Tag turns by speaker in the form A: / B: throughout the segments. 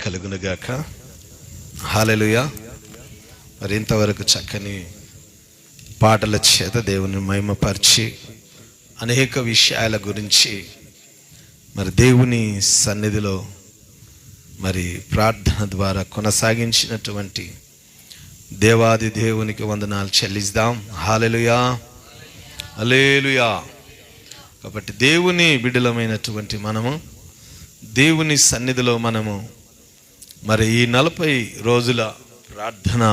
A: కలుగునుగాక. హల్లెలూయా. మరి ఇంతవరకు చక్కని పాటల చేత దేవుని మహిమపరిచి అనేక విషయాల గురించి మరి దేవుని సన్నిధిలో మరి ప్రార్థన ద్వారా కొనసాగించినటువంటి దేవాది దేవునికి వందనాలు చెల్లిద్దాం. హల్లెలూయా, హల్లెలూయా. కాబట్టి దేవుని బిడ్డలమైనటువంటి మనము దేవుని సన్నిధిలో మనము మరి ఈ 40 రోజుల ప్రార్థన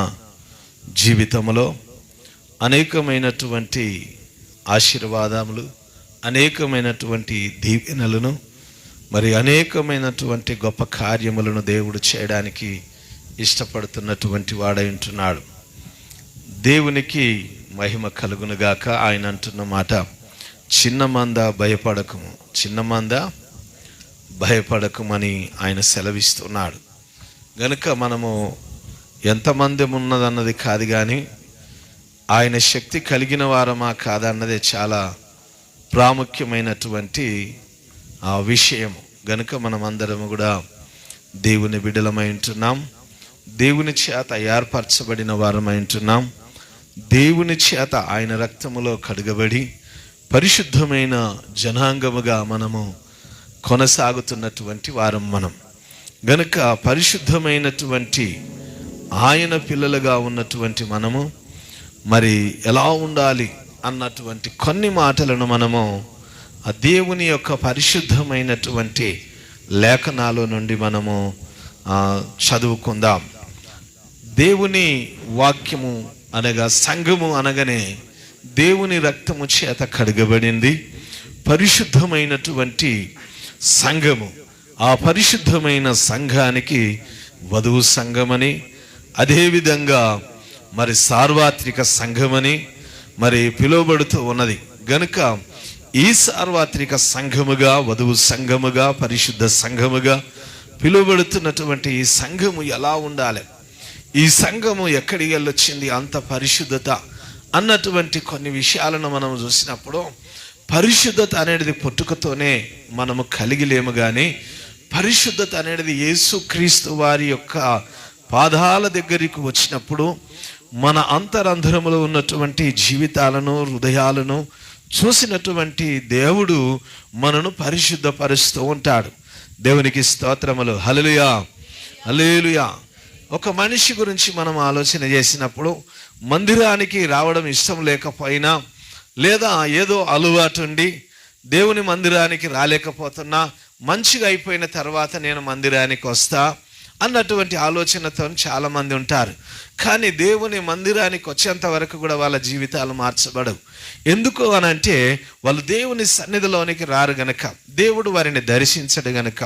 A: జీవితంలో అనేకమైనటువంటి ఆశీర్వాదములు, అనేకమైనటువంటి దీవెనలను, మరి అనేకమైనటువంటి గొప్ప కార్యములను దేవుడు చేయడానికి ఇష్టపడుతున్నటువంటి వాడై ఉంటున్నాడు. దేవునికి మహిమ కలుగునుగాక. ఆయన అంటున్న మాట, చిన్న మంద భయపడకము, చిన్న మంద భయపడకమని ఆయన సెలవిస్తున్నాడు. గనుక మనము ఎంతమంది ఉన్నదన్నది కాదు, కానీ ఆయన శక్తి కలిగిన వారమా కాదన్నదే చాలా ప్రాముఖ్యమైనటువంటి విషయము. గనుక మనమందరము కూడా దేవుని బిడ్డలమై ఉంటున్నాం, దేవుని చేత ఏర్పరచబడిన వారమై ఉంటున్నాం, దేవుని చేత ఆయన రక్తములో కడుగబడి పరిశుద్ధమైన జనాంగముగా మనము కొనసాగుతున్నటువంటి వారం మనం. గనుక పరిశుద్ధమైనటువంటి ఆయన పిల్లలుగా ఉన్నటువంటి మనము మరి ఎలా ఉండాలి అన్నటువంటి కొన్ని మాటలను మనము ఆ దేవుని యొక్క పరిశుద్ధమైనటువంటి లేఖనాల నుండి మనము చదువుకుందాం. దేవుని వాక్యము అనగా సంఘము అనగానే దేవుని రక్తము చేత కడగబడింది పరిశుద్ధమైనటువంటి సంఘము. ఆ పరిశుద్ధమైన సంఘానికి వధువు సంఘమని, అదేవిధంగా మరి సార్వత్రిక సంఘమని మరి పిలువబడుతూ ఉన్నది. గనుక ఈ సార్వత్రిక సంఘముగా, వధువు సంఘముగా, పరిశుద్ధ సంఘముగా పిలువబడుతున్నటువంటి ఈ సంఘము ఎలా ఉండాలి, ఈ సంఘము ఎక్కడికి వెళ్ళొచ్చింది అంత పరిశుద్ధత అన్నటువంటి కొన్ని విషయాలను మనం చూసినప్పుడు, పరిశుద్ధత అనేది పుట్టుకతోనే మనము కలిగి లేము, కానీ పరిశుద్ధత అనేది యేసుక్రీస్తు వారి యొక్క పాదాల దగ్గరికి వచ్చినప్పుడు మన అంతరంధ్రములో ఉన్నటువంటి జీవితాలను, హృదయాలను చూసినటువంటి దేవుడు మనను పరిశుద్ధపరుస్తూ ఉంటాడు. దేవునికి స్తోత్రములు. హల్లెలూయా, హల్లెలూయా. ఒక మనిషి గురించి మనం ఆలోచన చేసినప్పుడు, మందిరానికి రావడం ఇష్టం లేకపోయినా, లేదా ఏదో అలవాటు ఉండి దేవుని మందిరానికి రాలేకపోతున్నా, మంచిగా అయిపోయిన తర్వాత నేను మందిరానికి వస్తా అన్నటువంటి ఆలోచనతో చాలామంది ఉంటారు. కానీ దేవుని మందిరానికి వచ్చేంత వరకు కూడా వాళ్ళ జీవితాలు మార్చబడవు. ఎందుకు అనంటే వాళ్ళు దేవుని సన్నిధిలోనికి రారు గనక, దేవుడు వారిని దర్శించడు గనక.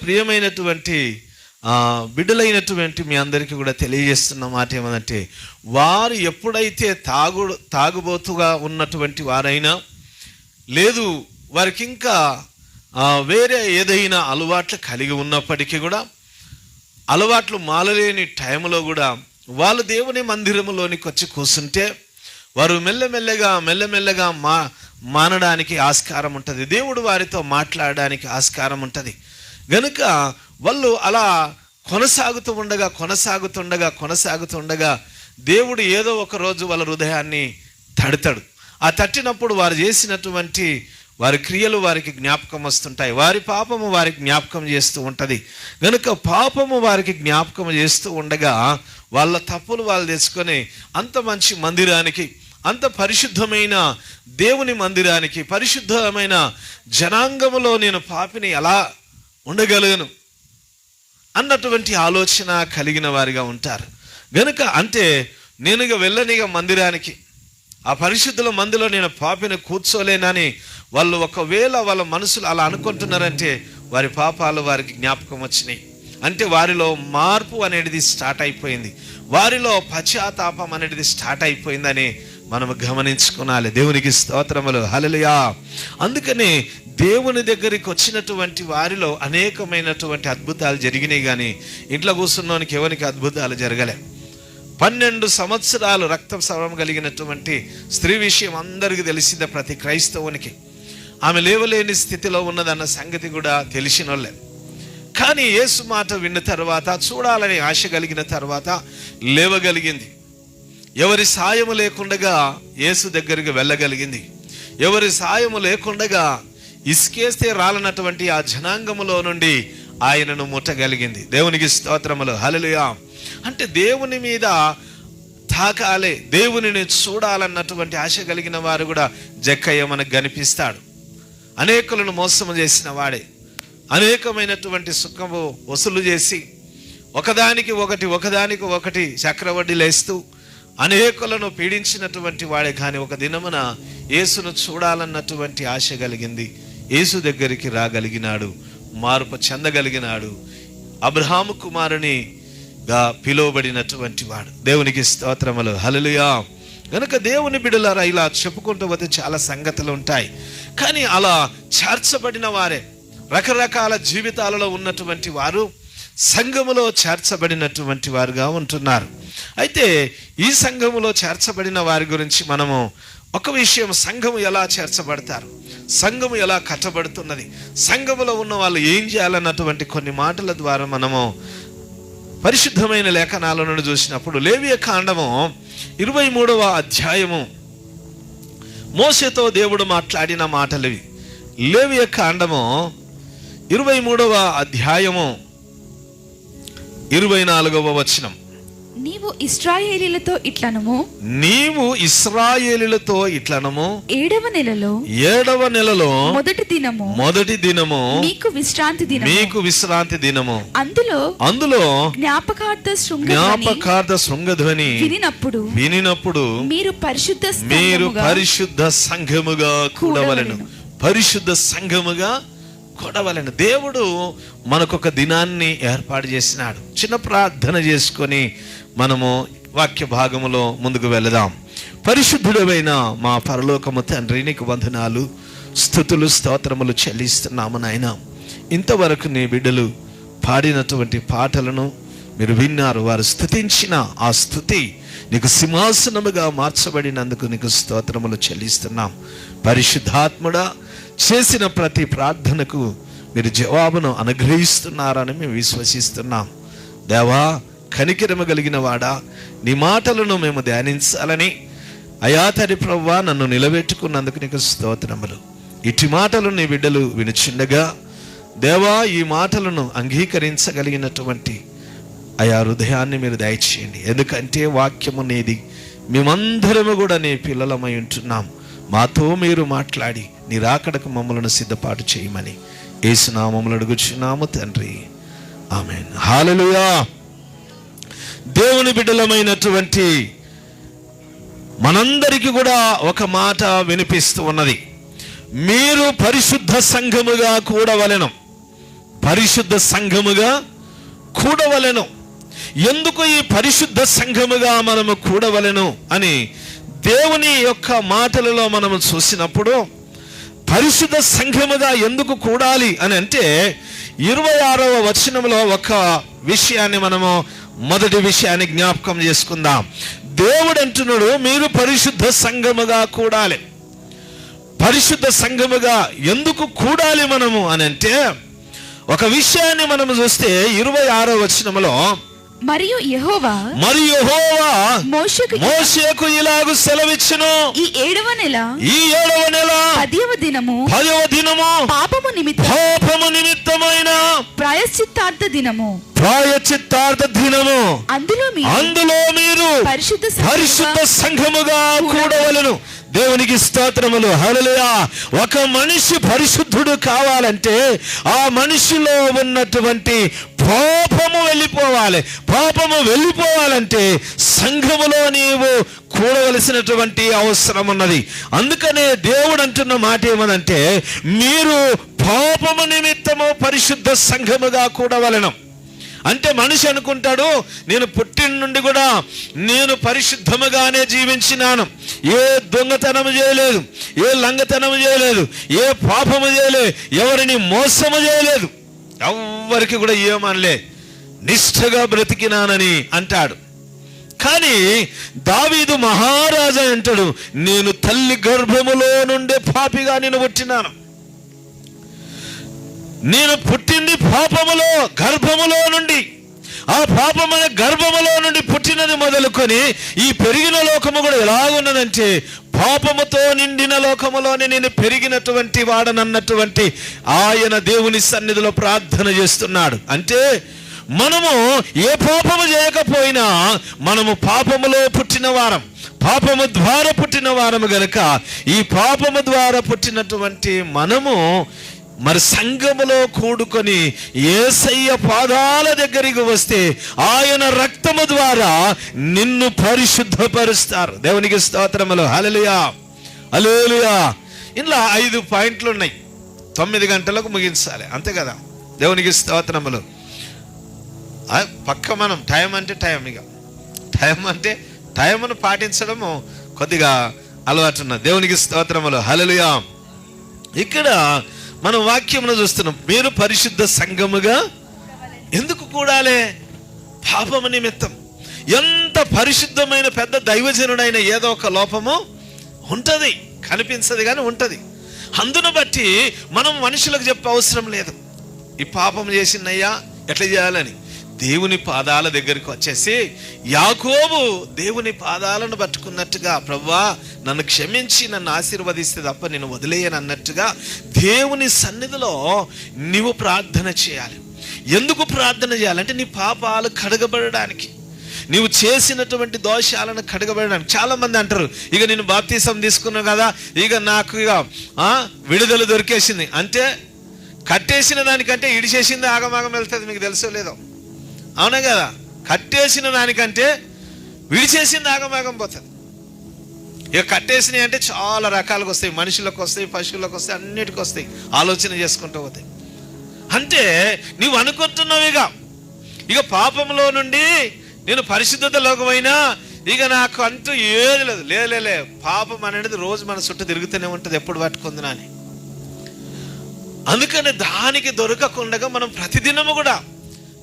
A: ప్రియమైనటువంటి బిడ్డలైనటువంటి మీ అందరికీ కూడా తెలియజేస్తున్న మాట ఏమంటే, వారు ఎప్పుడైతే తాగుబోతుగా ఉన్నటువంటి వారైనా, లేదు వారికి ఇంకా వేరే ఏదైనా అలవాట్లు కలిగి ఉన్నప్పటికీ కూడా, అలవాట్లు మాలలేని టైంలో కూడా వాళ్ళు దేవుని మందిరములోనికి వచ్చి కూర్చుంటే వారు మెల్లమెల్లగా మానడానికి ఆస్కారం ఉంటుంది. దేవుడు వారితో మాట్లాడడానికి ఆస్కారం ఉంటుంది. గనుక వాళ్ళు అలా కొనసాగుతుండగా దేవుడు ఏదో ఒక రోజు వాళ్ళ హృదయాన్ని తడతాడు. ఆ తట్టినప్పుడు వారు చేసినటువంటి వారి క్రియలు వారికి జ్ఞాపకం వస్తుంటాయి, వారి పాపము వారికి జ్ఞాపకం చేస్తూ ఉంటుంది. గనుక పాపము వారికి జ్ఞాపకం చేస్తూ ఉండగా వాళ్ళ తప్పులు వాళ్ళు తెచ్చుకొని అంత మంచి మందిరానికి, అంత పరిశుద్ధమైన దేవుని మందిరానికి, పరిశుద్ధమైన జనాంగములో నేను పాపిని ఎలా ఉండగలను అన్నటువంటి ఆలోచన కలిగిన వారిగా ఉంటారు. గనుక అంటే నేనుగా వెళ్ళనిగా మందిరానికి, ఆ పరిశుద్ధుల మందిలో నేను పాపిని కూర్చోలేనని వాళ్ళు ఒకవేళ వాళ్ళ మనసులు అలా అనుకుంటున్నారంటే వారి పాపాలు వారికి జ్ఞాపకం వచ్చినాయి. అంటే వారిలో మార్పు అనేది స్టార్ట్ అయిపోయింది, వారిలో పశ్చాత్తాపం అనేది స్టార్ట్ అయిపోయిందని మనము గమనించుకోవాలి. దేవునికి స్తోత్రములు. హల్లెలూయా. అందుకని దేవుని దగ్గరికి వచ్చినటువంటి వారిలో అనేకమైనటువంటి అద్భుతాలు జరిగినాయి, కానీ ఇంట్లో కూర్చున్నోనికి ఎవరికి అద్భుతాలు జరగలే. 12 సంవత్సరాలు రక్తస్రావం కలిగినటువంటి స్త్రీ విషయం అందరికీ తెలిసిందే, ప్రతి క్రైస్తవునికి. ఆమె లేవలేని స్థితిలో ఉన్నదన్న సంగతి కూడా తెలిసిన వాళ్ళే. కానీ యేసు మాట విన్న తర్వాత, చూడాలని ఆశ కలిగిన తర్వాత లేవగలిగింది. ఎవరి సాయము లేకుండగా యేసు దగ్గరికి వెళ్ళగలిగింది. ఎవరి సాయము లేకుండగా ఇసుకేస్తే రాలనటువంటి ఆ జనాంగములో నుండి ఆయనను ముట్టగలిగింది. దేవునికి స్తోత్రములు, హల్లెలూయా. అంటే దేవుని మీద తాకాలే, దేవునిని చూడాలన్నటువంటి ఆశ కలిగిన వారు కూడా జక్కయ్య మనకు కనిపిస్తాడు. అనేకులను మోసము చేసిన వాడే, అనేకమైనటువంటి సుఖము వసూలు చేసి ఒకదానికి ఒకటి చక్రవడ్డీలేస్తూ అనేకులను పీడించినటువంటి వాడే. కానీ ఒక దినమున యేసును చూడాలన్నటువంటి ఆశ కలిగింది. యేసు దగ్గరికి రాగలిగినాడు, మార్పు చెందగలిగినాడు. అబ్రహాము కుమారునిగా పిలువబడినటువంటి వాడు. దేవునికి స్తోత్రములు, హల్లెలూయా. కనుక దేవుని బిడ్డలారా, ఇలా చెప్పుకుంటూ పోతే చాలా సంగతులు ఉంటాయి. కానీ అలా చేర్చబడిన వారే, రకరకాల జీవితాలలో ఉన్నటువంటి వారు సంఘములో చేర్చబడినటువంటి వారుగా ఉంటున్నారు. అయితే ఈ సంఘములో చేర్చబడిన వారి గురించి మనము ఒక విషయం, సంఘము ఎలా చేర్చబడతారు, సంఘము ఎలా కట్టబడుతున్నది, సంఘములో ఉన్న వాళ్ళు ఏం చేయాలన్నటువంటి కొన్ని మాటల ద్వారా మనము పరిశుద్ధమైన లేఖనాలను చూసినప్పుడు, లేవియ కాండము 23వ అధ్యాయము మోషేతో దేవుడు మాట్లాడిన మాటలు. లేవియ కాండము 23వ అధ్యాయము 24వ వచనం.
B: నీవు ఇశ్రాయేలీయులతో ఇట్లనము, 7వ నెలలో మొదటి దినము మీకు విశ్రాంతి దినము. అందులో జ్ఞాపకార్థ శృంగధ్వని వినినప్పుడు మీరు పరిశుద్ధ సంఘముగా కూడవలెను. పరిశుద్ధ సంఘముగా కూడవలెను. దేవుడు మనకొక దినాన్ని ఏర్పాటు చేసినాడు. చిన్న ప్రార్థన చేసుకొని మనము వాక్య భాగములో ముందుకు వెళదాం. పరిశుద్ధుడైన మా పరలోకము తండ్రి, నీకు వందనాలు, స్తుతులు, స్తోత్రములు చెల్లిస్తున్నాము నాయన. ఇంతవరకు నీ బిడ్డలు పాడినటువంటి పాటలను మీరు విన్నారు. వారు స్తుతించిన ఆ స్తుతి నీకు సింహాసనముగా మార్చబడినందుకు నీకు స్తోత్రములు చెల్లిస్తున్నాం. పరిశుద్ధాత్ముడా, చేసిన ప్రతి ప్రార్థనకు మీరు జవాబును అనుగ్రహిస్తున్నారని మేము విశ్వసిస్తున్నాం. దేవా, కనికరము కలిగిన వాడా, నీ మాటలను మేము ధ్యానించాలని అయా తండ్రి ప్రభువా నన్ను నిలబెట్టుకున్నందుకు నీకు స్తోత్రములు. ఇటు మాటలు నీ బిడ్డలు వినుచుండగా దేవా, ఈ మాటలను అంగీకరించగలిగినటువంటి అయా హృదయాన్ని మీరు దయచేయండి. ఎందుకంటే వాక్యము నీది, మేమందరము కూడా నీ పిల్లలమై ఉంటున్నాం. మాతో మీరు మాట్లాడి నీ రాకడకు మమ్మలను సిద్ధపాటు చేయమని యేసు నామములో అడుగుచున్నాము తండ్రి, ఆమేన్. హల్లెలూయా. దేవుని బిడ్డలమైనటువంటి మనందరికీ కూడా ఒక మాట వినిపిస్తూ ఉన్నది. మీరు పరిశుద్ధ సంఘముగా కూడవలెను. పరిశుద్ధ సంఘముగా కూడవలెను. ఎందుకు ఈ పరిశుద్ధ సంఘముగా మనము కూడవలెను అని దేవుని యొక్క మాటలలో మనము చూసినప్పుడు, పరిశుద్ధ సంఘముగా ఎందుకు కూడాలి అని అంటే 26వ వచనంలో ఒక విషయాన్ని మనము, మొదటి విషయాన్ని జ్ఞాపకం చేసుకుందాం. దేవుడు అంటున్నాడు, మీరు పరిశుద్ధ సంఘముగా కూడాలి. పరిశుద్ధ సంఘముగా ఎందుకు కూడాలి మనము అని అంటే, ఒక విషయాన్ని మనము చూస్తే 26వ వచనంలో, మరియు యెహోవా
A: మోషేకు ఇలాగు సెలవిచ్చెను,
B: ఈ ఏడవ నెల 10వ దినము పాపము నిమిత్తమైన ప్రాయశ్చిత్తార్థ దినము. అందులో మీరు పరిశుద్ధ సంఘముగా కూడవలెను. దేవునికి స్తోత్రములు, హల్లెలూయా. ఒక మనిషి పరిశుద్ధుడు కావాలంటే ఆ మనిషిలో ఉన్నటువంటి పాపము వెళ్ళిపోవాలంటే సంఘములో నీవు కూడవలసినటువంటి అవసరం ఉన్నది. అందుకనే దేవుడు అంటున్న మాట ఏమనంటే, మీరు పాపము నిమిత్తము పరిశుద్ధ సంఘముగా కూడవలెను. అంటే మనిషి అనుకుంటాడు, నేను పుట్టిన నుండి కూడా నేను పరిశుద్ధముగానే జీవించినాను, ఏ దొంగతనము చేయలేదు, ఏ లంగతనము చేయలేదు, ఏ పాపము చేయలేదు, ఎవరిని మోసము చేయలేదు, ఎవ్వరికి కూడా ఏమనలే, నిష్ఠగా బ్రతికినానని అంటాడు. కానీ దావీదు మహారాజా అంటాడు, నేను తల్లి గర్భములో నుండే పాపిగా నేను పుట్టినాను, నేను పుట్టింది పాపములో, గర్భములో నుండి. ఆ పాపమైన గర్భములో నుండి పుట్టినది మొదలుకొని ఈ పెరిగిన లోకము కూడా ఎలాగున్నదంటే పాపముతో నిండిన లోకములోనే నేను పెరిగినటువంటి వాడనన్నటువంటి ఆయన దేవుని సన్నిధిలో ప్రార్థన చేస్తున్నాడు. అంటే మనము ఏ పాపము చేయకపోయినా మనము పాపములో పుట్టిన వారం, పాపము ద్వారా పుట్టిన వారము గనుక ఈ పాపము ద్వారా పుట్టినటువంటి మనము మరి సంఘములో కూడుకొని యేసయ్య పాదాల దగ్గరికి వస్తే ఆయన రక్తము ద్వారా నిన్ను పరిశుద్ధపరుస్తారు. దేవునికి స్తోత్రములు. హల్లెలూయా, హల్లెలూయా. ఇలా 5 పాయింట్లు ఉన్నాయి. 9 గంటలకు ముగించాలి, అంతే కదా. దేవునికి స్తోత్రములు. పక్క మనం టైం అంటే టైంను పాటించడము కొద్దిగా అలవాటు ఉన్నది. దేవునికి స్తోత్రములు. హల్లెలూయా. ఇక్కడ మనం వాక్యమును చూస్తున్నాం. మీరు పరిశుద్ధ సంఘముగా ఎందుకు కూడాలే? పాపము నిమిత్తం. ఎంత పరిశుద్ధమైన పెద్ద దైవజనుడైన ఏదో ఒక లోపము ఉంటుంది, కనిపించదు కానీ ఉంటుంది. అందును బట్టి మనం మనుషులకు చెప్పే అవసరం లేదు. ఈ పాపం చేసినయ్యా ఎట్లా చేయాలని దేవుని పాదాల దగ్గరికి వచ్చేసి యాకోబు దేవుని పాదాలను పట్టుకున్నట్టుగా, ప్రభువా నన్ను క్షమించి నన్ను ఆశీర్వదిస్తే తప్ప నేను వదిలేయను అన్నట్టుగా దేవుని సన్నిధిలో నీవు ప్రార్థన చేయాలి. ఎందుకు ప్రార్థన చేయాలంటే నీ పాపాలు కడగబడడానికి, నీవు చేసినటువంటి దోషాలను కడగబడడానికి. చాలా మంది అంటారు, ఇక నేను బాప్తీసం తీసుకున్నాను కదా, ఇక నాకు విడుదల దొరికేసింది అంటే, కట్టేసిన దానికంటే ఇడిచేసింది ఆగమాగం వెళ్తుంది. మీకు తెలుసో లేదో, అవునా కదా? కట్టేసిన దానికంటే విడిచేసింది ఆగమాగం పోతుంది. ఇక కట్టేసినవి అంటే చాలా రకాలుగా వస్తాయి, మనుషులకు వస్తాయి, పశువులకు వస్తాయి, అన్నిటికి వస్తాయి, ఆలోచన చేసుకుంటూ పోతాయి. అంటే నీవు అనుకుంటున్నావు ఇక పాపంలో నుండి నేను పరిశుద్ధతలోకి పోయినా ఇక నాకు అంటూ ఏది లేదు. లేలే, పాపం అనేది రోజు మన చుట్టూ తిరుగుతూనే ఉంటుంది, ఎప్పుడు పట్టుకుందినా అని. అందుకని దానికి దొరకకుండా మనం ప్రతిదినము కూడా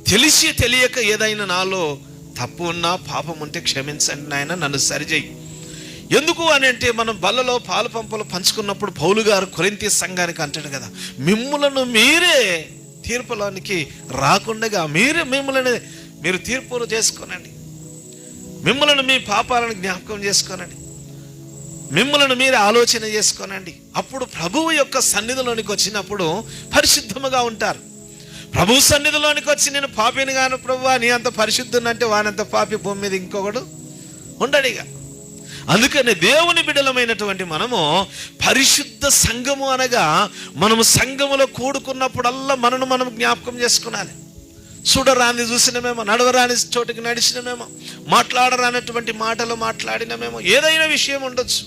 B: తెలిసి తెలియక ఏదైనా నాలో తప్పు ఉన్నా పాపం ఉంటే క్షమించండి నాయన, నన్ను సరిచేయి. ఎందుకు అని అంటే మనం బల్లలో పాలు పంపులు పంచుకున్నప్పుడు పౌలు గారు కొరింథీ సంఘానికి అంటాడు కదా, మిమ్ములను మీరే తీర్పులోనికి రాకుండా మీరు తీర్పులు చేసుకోనండి, మిమ్ములను మీ పాపాలను జ్ఞాపకం చేసుకోనండి, మిమ్ములను మీరు ఆలోచన చేసుకోనండి. అప్పుడు ప్రభువు యొక్క సన్నిధిలోనికి వచ్చినప్పుడు పరిశుద్ధముగా ఉంటారు. ప్రభు సన్నిధిలోనికి వచ్చి నేను పాపిని గాను ప్రభువా నీ అంత పరిశుద్ధునంటే వానంత పాపి భూమి మీద ఇంకొకడు ఉండడిగా. అందుకని దేవుని బిడ్డలమైనటువంటి మనము పరిశుద్ధ సంఘము అనగా మనము సంఘములో కూడుకున్నప్పుడల్లా మనను మనం జ్ఞాపకం చేసుకున్నాలి. చూడరాని చూసినమేమో, నడవరాని చోటుకి నడిచినమేమో, మాట్లాడరానటువంటి మాటలు మాట్లాడినమేమో, ఏదైనా విషయం ఉండొచ్చు,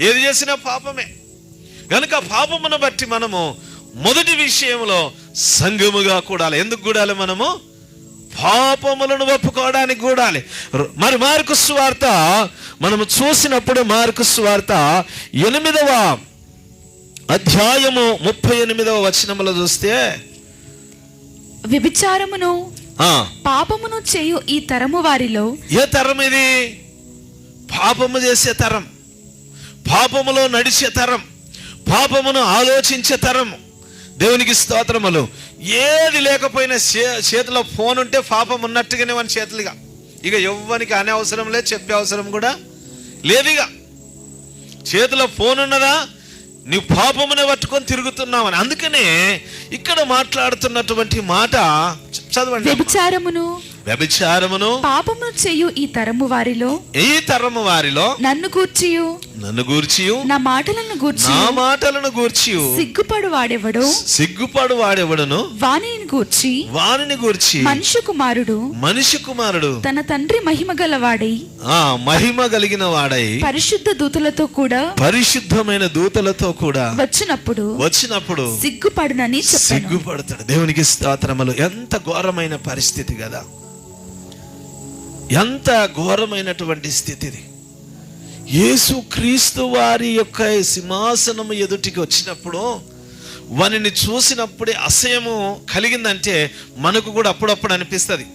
B: ఏది చేసినా పాపమే. కనుక పాపమును బట్టి మనము మొదటి విషయంలో సంఘముగా కూడాలి. ఎందుకు కూడాలి? మనము పాపములను ఒప్పుకోవడానికి కూడాలి. మరి మార్కు సువార్త మనము చూసినప్పుడు మార్కు సువార్త 8వ అధ్యాయము 38వ వచనములో చూస్తే,
C: వ్యభిచారమును పాపమును చేయు ఈ తరము వారిలో.
B: ఏ తరం ఇది? పాపము చేసే తరం, పాపములో నడిచే తరం, పాపమును ఆలోచించే తరము. దేవునికి స్తోత్రములు. ఏది లేకపోయినా చేతిలో ఫోన్ ఉంటే పాపం ఉన్నట్టుగానే మన చేతులుగా. ఇక ఎవ్వనికి అనే అవసరం లేదు, చెప్పే అవసరం కూడా లేదు. ఇక చేతిలో ఫోన్ ఉన్నదా, నీ పాపమునే పట్టుకొని తిరుగుతున్నామని. అందుకనే ఇక్కడ మాట్లాడుతున్నటువంటి మాట చదవండి. వ్యభిచారమును
C: పాపమును చేయు ఈ తరము వారిలో నన్ను గూర్చియు నా మాటలను గూర్చియు సిగ్గుపడు వాడెవడును వానిని గూర్చి మనుష్య కుమారుడు తన తండ్రి మహిమ కలిగిన వాడై పరిశుద్ధ దూతలతో కూడా పరిశుద్ధమైన దూతలతో కూడా వచ్చినప్పుడు సిగ్గుపడతాడు. దేవునికి స్తోత్రములు. ఎంత ఘోరమైన పరిస్థితి కదా, ఎంత ఘోరమైనటువంటి స్థితిది. యేసు క్రీస్తు వారి యొక్క సింహాసనము ఎదుటికి వచ్చినప్పుడు వానిని చూసినప్పుడే అసహ్యము కలిగిందంటే మనకు కూడా అప్పుడప్పుడు అనిపిస్తుంది.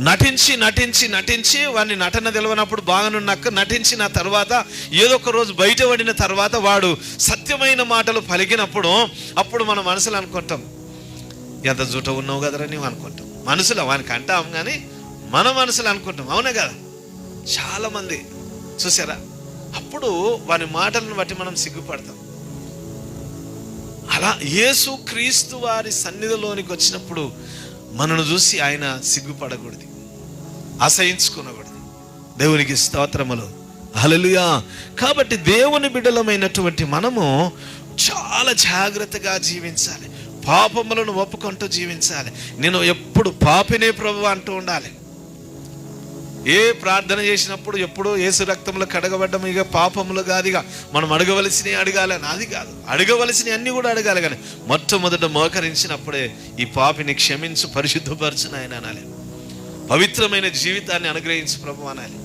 C: నటించి వాడిని నటన తెలియనప్పుడు బాగానున్నాక నటించిన తర్వాత ఏదో ఒక రోజు బయటపడిన తర్వాత వాడు సత్యమైన మాటలు పలికినప్పుడు అప్పుడు మన మనసులో అనుకుంటాం,
A: ఎంత జుట ఉన్నావు కదరా నీవు అనుకుంటాం. మనసులో వానికి అంటాం కానీ మన మనసులో అనుకుంటాం. అవునా కదా? చాలా మంది చూసారా? అప్పుడు వాని మాటలను బట్టి మనం సిగ్గుపడతాం. అలా యేసు క్రీస్తు వారి సన్నిధిలోనికి వచ్చినప్పుడు మనను చూసి ఆయన సిగ్గుపడకూడదు, అసహించుకునకూడదు. దేవునికి స్తోత్రములు, హల్లెలూయా. కాబట్టి దేవుని బిడ్డలమైనటువంటి మనము చాలా జాగ్రత్తగా జీవించాలి. పాపములను ఒప్పుకుంటూ జీవించాలి. నేను ఎప్పుడు పాపినే ప్రభువా అంటూ ఉండాలి. ఏ ప్రార్థన చేసినప్పుడు ఎప్పుడు యేసు రక్తంలో కడగబడ్డం, ఇక పాపములు కాదు, ఇక మనం అడగవలసినవి అడగాలని అది కాదు, అడగవలసినవి అన్ని కూడా అడగాలి. కానీ మొట్టమొదట మోకరించినప్పుడే ఈ పాపిని క్షమించు, పరిశుద్ధపరచు నాయన అనాలి. పవిత్రమైన జీవితాన్ని అనుగ్రహించు ప్రభు అనాలి.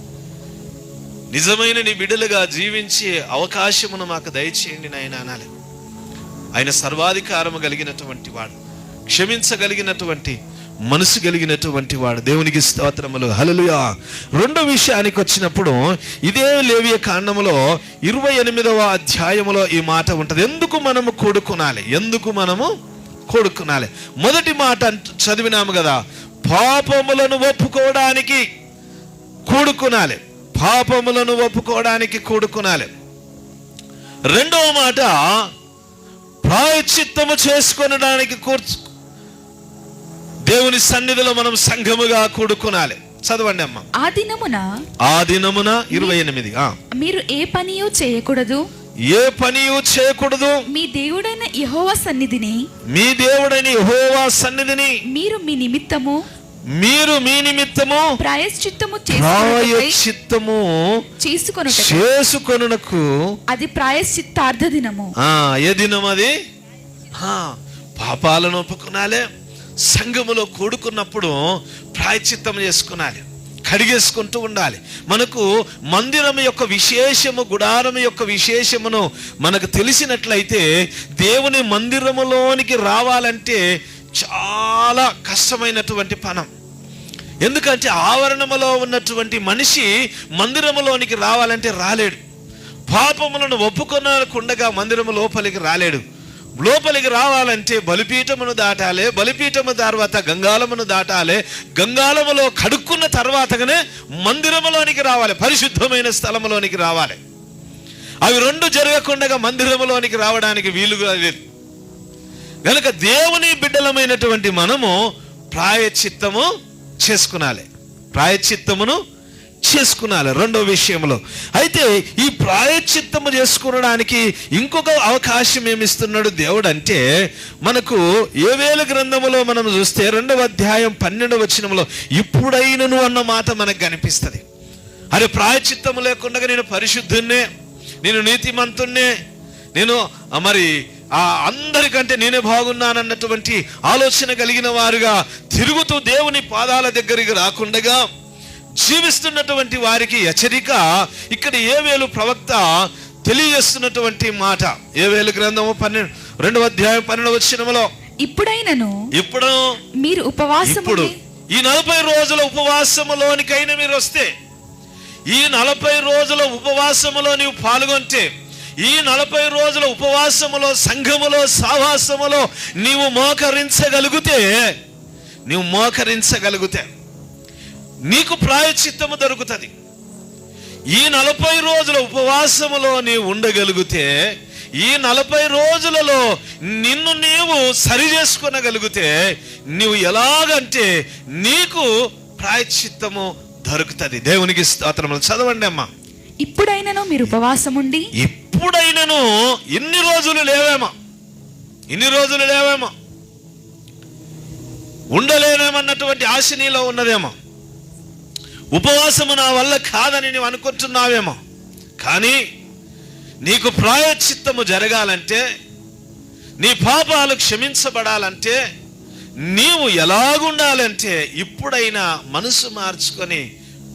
A: నిజమైన నీ బిడ్డలుగా జీవించే అవకాశమును మాకు దయచేయండి నాయన అనాలి. ఆయన సర్వాధికారము కలిగినటువంటి వాడు, క్షమించగలిగినటువంటి మనసు కలిగినటువంటి వాడు. దేవునికి స్తోత్రములు, హల్లెలూయా. రెండో విషయానికి వచ్చినప్పుడు ఇదే లేవియ కాండములో 28వ అధ్యాయములో ఈ మాట ఉంటుంది. ఎందుకు మనము కూడుకునాలి, ఎందుకు మనము కూడుకునాలి. మొదటి మాట చదివినాము కదా, పాపములను ఒప్పుకోవడానికి కూడుకునాలి, పాపములను ఒప్పుకోవడానికి కూడుకునాలి. రెండవ మాట ప్రాయశ్చిత్తము చేసుకొనడానికి దేవుని సన్నిధిలో మనం సంఘముగా కూడుకునాలి. చదవండి అమ్మ.
B: ఆ దినమున 28
A: మీరు ఏ పనియు చేయకూడదు,
B: మీ దేవుడైన యెహోవా సన్నిధిని
A: మీరు మీ నిమిత్తము
B: ప్రాయశ్చిత్తము
A: చేసుకొనుటకు
B: అది ప్రాయశ్చిత్తార్థ దినము.
A: ఏ దినం అది? పాపాలను ఒప్పుకునాలి, సంఘములో కూడుకున్నప్పుడు ప్రాయశ్చిత్తం చేసుకునాలి, కడిగేసుకుంటూ ఉండాలి. మనకు మందిరం యొక్క విశేషము, గుడారం యొక్క విశేషమును మనకు తెలిసినట్లయితే దేవుని మందిరములోనికి రావాలంటే చాలా కష్టమైనటువంటి పనం. ఎందుకంటే ఆవరణములో ఉన్నటువంటి మనిషి మందిరములోనికి రావాలంటే రాలేడు. పాపములను ఒప్పుకొనకుండగా మందిరము లోపలికి రాలేడు. లోపలికి రావాలంటే బలిపీఠమును దాటాలి, బలిపీఠము తర్వాత గంగాళమును దాటాలి, గంగాళములో కడుక్కున్న తర్వాతనే మందిరములోనికి రావాలి, పరిశుద్ధమైన స్థలములోనికి రావాలి. అవి రెండు జరగకుండా మందిరములోనికి రావడానికి వీలుగా లేదు. కనుక దేవుని బిడ్డలమైనటువంటి మనము ప్రాయశ్చిత్తము చేసుకునాలి, ప్రాయశ్చిత్తమును చేసుకునాలి. రెండో విషయంలో అయితే ఈ ప్రాయశ్చిత్తము చేసుకునడానికి ఇంకొక అవకాశం ఏమిస్తున్నాడు దేవుడు అంటే, మనకు యోవేలు గ్రంథములో మనం చూస్తే 2వ అధ్యాయం 12వ వచనంలో ఇప్పుడైనను అన్న మాట మనకు కనిపిస్తుంది. అరే ప్రాయశ్చిత్తము లేకుండా నేను పరిశుద్ధున్నే, నేను నీతిమంతున్నే, నేను మరి అందరికంటే నేనే బాగున్నానన్నటువంటి ఆలోచన కలిగిన వారుగా తిరుగుతూ దేవుని పాదాల దగ్గరికి రాకుండగా జీవిస్తున్నటువంటి వారికి హెచ్చరిక ఇక్కడ యోవేలు ప్రవక్త తెలియజేస్తున్నటువంటి మాట. యోవేలు గ్రంథము 2వ అధ్యాయం 12వ వచనములో ఇప్పుడు
B: మీరు ఉపవాసము,
A: ఈ 40 రోజుల ఉపవాసములోనికైనా మీరు వస్తే, ఈ 40 రోజుల ఉపవాసములో నీవు పాల్గొంటే, ఈ 40 రోజుల ఉపవాసములో సంఘములో సావాసములో నీవు మోకరించగలిగితే నీకు ప్రాయశ్చిత్తము దొరుకుతుంది. ఈ 40 రోజుల ఉపవాసములో నీవు ఉండగలిగితే, ఈ 40 రోజులలో నిన్ను నీవు సరి చేసుకొనగలిగితే నీవు ఎలాగంటే నీకు ప్రాయశ్చిత్తము దొరుకుతుంది. దేవునికి స్తోత్రములు. చదవండి అమ్మా.
B: ఇప్పుడైనను మీరు ఉపవాసముండి,
A: ఇప్పుడైనను ఇన్ని రోజులు లేవేమో ఉండలేనేమన్నటువంటి ఆశ నీలో ఉన్నదేమో, ఉపవాసము నా వల్ల కాదని నీవు అనుకుంటున్నావేమో. కానీ నీకు ప్రాయశ్చిత్తము జరగాలంటే, నీ పాపాలు క్షమించబడాలంటే నీవు ఎలాగుండాలంటే ఇప్పుడైనా మనసు మార్చుకొని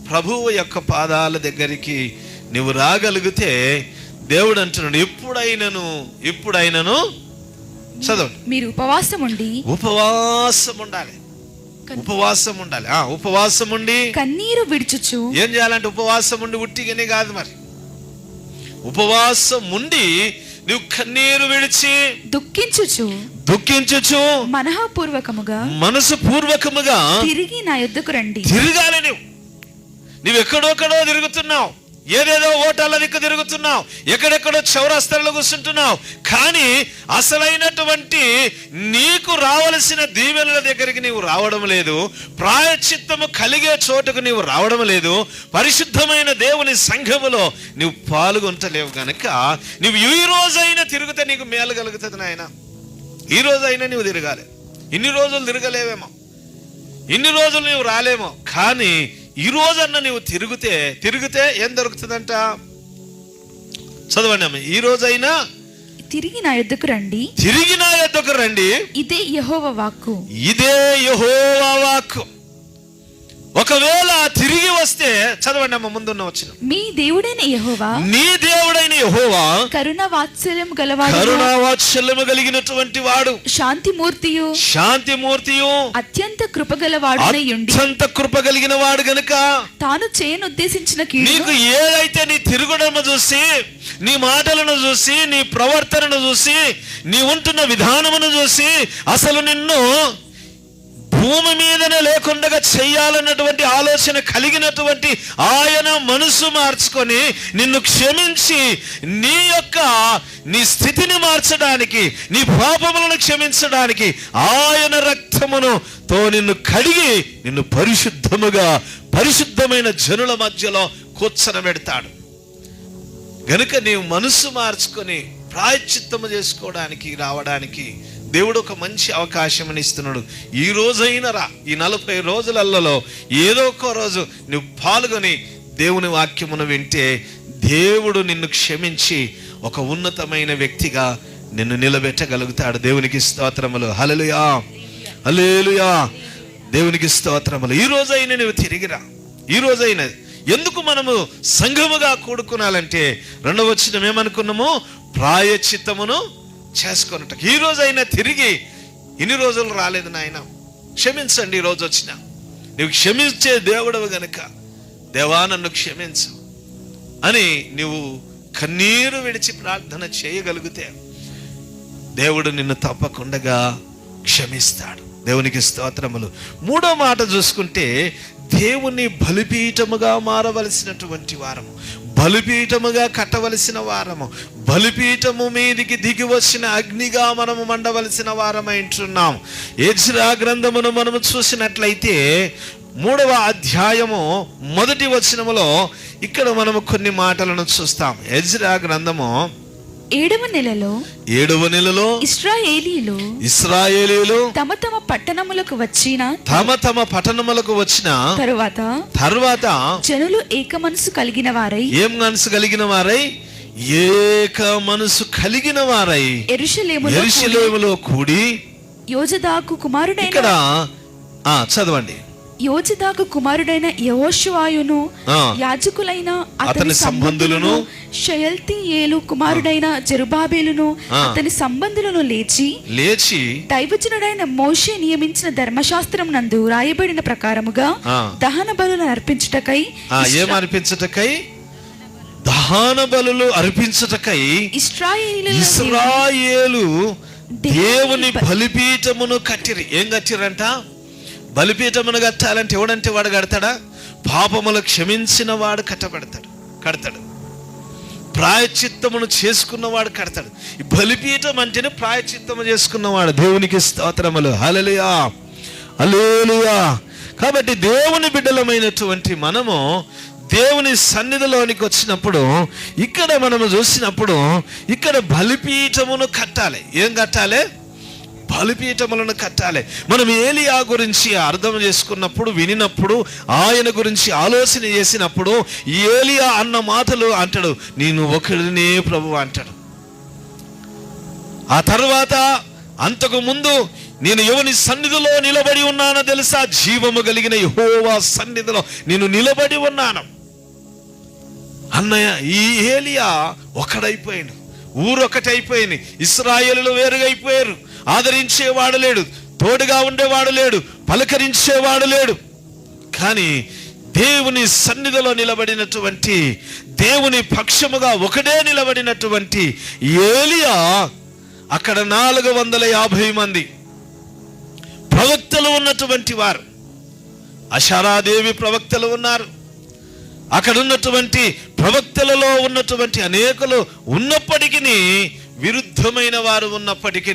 A: ప్రభువు యొక్క పాదాల దగ్గరికి నువ్వు రాగలిగితే దేవుడు అంటున్నాడు, ఇప్పుడైనను చదవండి,
B: మీరు ఉపవాసం ఉండాలి.
A: ఉపవాసం ఉండి
B: కన్నీరు విడుచుచు.
A: ఏం చేయాలంటే ఉపవాసం ఉండి ఉట్టిగానే కాదు, మరి ఉపవాసం ఉండి నువ్వు కన్నీరు విడిచి
D: దుఃఖించుచు మనసు పూర్వకముగా
B: తిరిగి నా యొద్దకు రండి.
A: తిరగాలి. నువ్వు ఎక్కడోక్కడో తిరుగుతున్నావు, ఏదేదో ఓటాల దిక్కు తిరుగుతున్నావు, ఎక్కడెక్కడో చౌరస్తాల్లో కూర్చుంటున్నావు, కానీ అసలైనటువంటి నీకు రావలసిన దీవెనల దగ్గరికి నీవు రావడం లేదు. ప్రాయశ్చిత్తము కలిగే చోటుకు నీవు రావడం లేదు. పరిశుద్ధమైన దేవుని సంఘములో నువ్వు పాల్గొంటలేవు గనక నువ్వు ఈ రోజైనా తిరిగితే నీకు మేలు కలుగుతుంది నాయన. ఈ రోజైనా నువ్వు తిరగాలి. ఇన్ని రోజులు తిరగలేవేమో, ఇన్ని రోజులు నువ్వు రాలేమో, కానీ ఈ రోజన్నా నువ్వు తిరిగితే ఏం దొరుకుతుందంట? చదవండి అమ్మ. ఈ రోజైనా
B: తిరిగి నా యొద్దకు రండి.
D: ఇదే యెహోవా
A: వాక్కు. ఒకవేళ తిరిగి వస్తే చదవండి అమ్మ, ముందున్న వచ్చిన
D: మీ దేవుడైన యెహోవా,
A: నీ దేవుడైన యెహోవా
D: కరుణ వాత్సల్యం
A: కలిగినటువంటి వాడు, శాంతిమూర్తియు
D: అత్యంత కృప కలిగిన
A: వాడు గనుక
D: తాను చేయనుద్దేశించిన
A: నీకు ఏదైతే నీ తిరుగుడను చూసి, నీ మాటలను చూసి, నీ ప్రవర్తనను చూసి, నీ ఉంటున్న విధానమును చూసి అసలు నిన్ను భూమి మీదనే లేకుండా చెయ్యాలన్నటువంటి ఆలోచన కలిగినటువంటి ఆయన మనసు మార్చుకొని నిన్ను క్షమించి నీ స్థితిని మార్చడానికి, నీ పాపములను క్షమించడానికి ఆయన రక్తముతో నిన్ను కడిగి నిన్ను పరిశుద్ధమైన జనుల మధ్యలో కూర్చొనబెడతాడు. గనుక నీవు మనసు మార్చుకొని ప్రాయశ్చిత్తము చేసుకోవడానికి రావడానికి దేవుడు ఒక మంచి అవకాశం ఇస్తున్నాడు. ఈ రోజైనా రా. ఈ 40 రోజులలో ఏదో ఒక రోజు నువ్వు పాల్గొని దేవుని వాక్యమును వింటే దేవుడు నిన్ను క్షమించి ఒక ఉన్నతమైన వ్యక్తిగా నిన్ను నిలబెట్టగలుగుతాడు. దేవునికి స్తోత్రములు. హల్లెలూయా, హల్లెలూయా. దేవునికి స్తోత్రములు. ఈ రోజైనా నువ్వు తిరిగిరా. ఈ రోజైనా ఎందుకు మనము సంఘముగా కూడుకున్నాలంటే 2వ వచనం ఏమనుకున్నాము? ప్రాయశ్చిత్తమును చేసుకొనుట. ఈ రోజైనా తిరిగి ఇన్ని రోజులు రాలేదు నాయన, క్షమించండి. ఈ రోజు వచ్చిన నువ్వు క్షమించే దేవుడవు గనుక దేవా నన్ను క్షమించు అని నువ్వు కన్నీరు విడిచి ప్రార్థన చేయగలిగితే దేవుడు నిన్ను తప్పకుండా క్షమిస్తాడు. దేవునికి స్తోత్రములు. 3వ మాట చూసుకుంటే దేవుని బలిపీఠముగా మారవలసినటువంటి వారము, బలిపీఠముగా కట్టవలసిన వారము, బలిపీఠము మీదికి దిగి వచ్చిన అగ్నిగా మనము మండవలసిన వారమైంటున్నాం. ఎజ్రా గ్రంథమును మనము చూసినట్లయితే 3వ అధ్యాయము 1వ వచనములో ఇక్కడ మనము కొన్ని మాటలను చూస్తాం. ఎజ్రా గ్రంథము
D: 7వ నెలలో
A: ఇశ్రాయేలీయులు
D: తమ తమ పట్టణములకు వచ్చిన
A: తరువాత
D: జనులు ఏక మనసు కలిగిన వారై,
A: ఏక మనసు కలిగిన వారై యెరూషలేములో కూడి
D: యోజదాకు కుమారుడైన
A: ఇక్కడ చదవండి.
D: యోజదాకు కుమారుడైన యెహోషువాయును యాజకులైన అతని సంబంధులను షయల్తీయేలు కుమారుడైన జెరుబాబేలును అతని సంబంధులను లేచి దైవజనుడైన మోషే నియమించిన ధర్మశాస్త్రం నందు రాయబడిన ప్రకారముగా దహన బలులను అర్పించుటకై
A: ఇశ్రాయేలు దేవుని బలిపీఠమును కట్టిరి. ఏం కట్టిరంట? బలిపీఠమును కట్టాలంటే ఎవడంటే వాడు కడతాడా? పాపములు క్షమించిన వాడు కడతాడు. ప్రాయశ్చిత్తమును చేసుకున్నవాడు కడతాడు. ఈ బలిపీఠం అంటేనే ప్రాయశ్చిత్తము చేసుకున్నవాడు. దేవునికి స్తోత్రములు. హల్లెలూయా, హల్లెలూయా. కాబట్టి దేవుని బిడ్డలమైనటువంటి మనము దేవుని సన్నిధిలోనికి వచ్చినప్పుడు ఇక్కడ మనము చూసినప్పుడు ఇక్కడ బలిపీఠమును కట్టాలి. ఏం కట్టాలి? బలిపీఠములను కట్టాలి. మనం ఏలియా గురించి అర్థం చేసుకున్నప్పుడు, వినినప్పుడు, ఆయన గురించి ఆలోచన చేసినప్పుడు ఏలియా అన్న మాటలు అంటాడు, నేను ఒకడినే ప్రభువు అంటాడు. ఆ తర్వాత అంతకు ముందు నేను ఎవని సన్నిధిలో నిలబడి ఉన్నానో తెలుసా? జీవము కలిగిన యెహోవా సన్నిధిలో నేను నిలబడి ఉన్నాను అన్నయ్య. ఈ ఏలియా ఒకడైపోయాడు, ఊరొకటైపోయింది, ఇశ్రాయేలులు వేరుగైపోయారు. ఆదరించేవాడు లేడు, తోడుగా ఉండేవాడు లేడు, పలకరించేవాడు లేడు. కానీ దేవుని సన్నిధిలో నిలబడినటువంటి, దేవుని పక్షముగా ఒకటే నిలబడినటువంటి ఏలియా అక్కడ 450 మంది ప్రవక్తలు ఉన్నటువంటి వారు, అషారాదేవి ప్రవక్తలు ఉన్నారు. అక్కడ ఉన్నటువంటి ప్రవక్తలలో ఉన్నటువంటి అనేకులు ఉన్నప్పటికీ, విరుద్ధమైన వారు ఉన్నప్పటికీ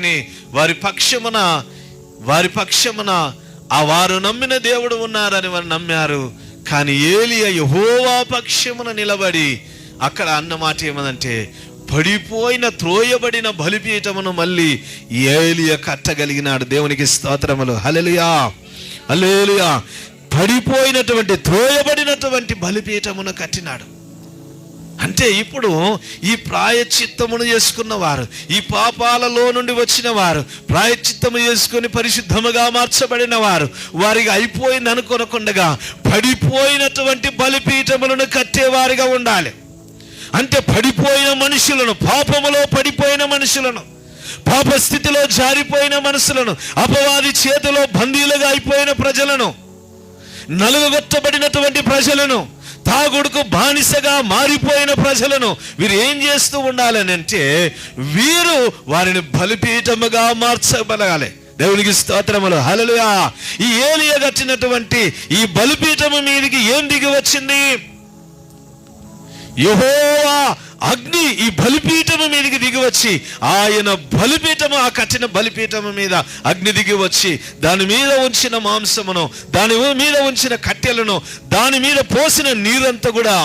A: వారి పక్షమున ఆ వారు నమ్మిన దేవుడు ఉన్నారని వారు నమ్మారు. కానీ ఏలియా యెహోవా పక్షమున నిలబడి అక్కడ అన్నమాట ఏమనంటే, పడిపోయిన త్రోయబడిన బలిపీఠమును మళ్ళీ ఏలియా కట్టగలిగినాడు. దేవునికి స్తోత్రములు. హల్లెలూయా, హల్లెలూయా. పడిపోయినటువంటి త్రోయబడినటువంటి బలిపీఠమును కట్టినాడు. అంటే ఇప్పుడు ఈ ప్రాయశ్చిత్తమును చేసుకున్న వారు, ఈ పాపాలలో నుండి వచ్చిన వారు, ప్రాయశ్చిత్తము చేసుకుని పరిశుద్ధముగా మార్చబడిన వారు, వారికి అయిపోయింది అనుకొనకుండగా పడిపోయినటువంటి బలిపీఠములను కట్టేవారిగా ఉండాలి. అంటే పడిపోయిన మనుషులను, పాపములో పడిపోయిన మనుషులను, పాప స్థితిలో జారిపోయిన మనసులను, అపవాది చేతిలో బందీలుగా అయిపోయిన ప్రజలను, నలుగొట్టబడినటువంటి ప్రజలను, తాగుడుకు బానిసగా మారిపోయిన ప్రజలను వీరు ఏం చేస్తూ ఉండాలని అంటే, వీరు వారిని బలిపీఠముగా మార్చబడాలి. దేవునికి స్తోత్రములు. హల్లెలూయా. ఈ ఏలియా కట్టినటువంటి ఈ బలిపీఠము మీదకి ఏం దిగి వచ్చింది? యెహోవా అగ్ని ఈ బలిపీఠము మీదకి దిగి వచ్చి, ఆయన బలిపీఠము, ఆ కట్టిన బలిపీఠము మీద అగ్ని దిగి వచ్చి దాని మీద ఉంచిన మాంసమును, దాని మీద ఉంచిన కట్టెలను, దాని మీద పోసిన నీరంతా కూడా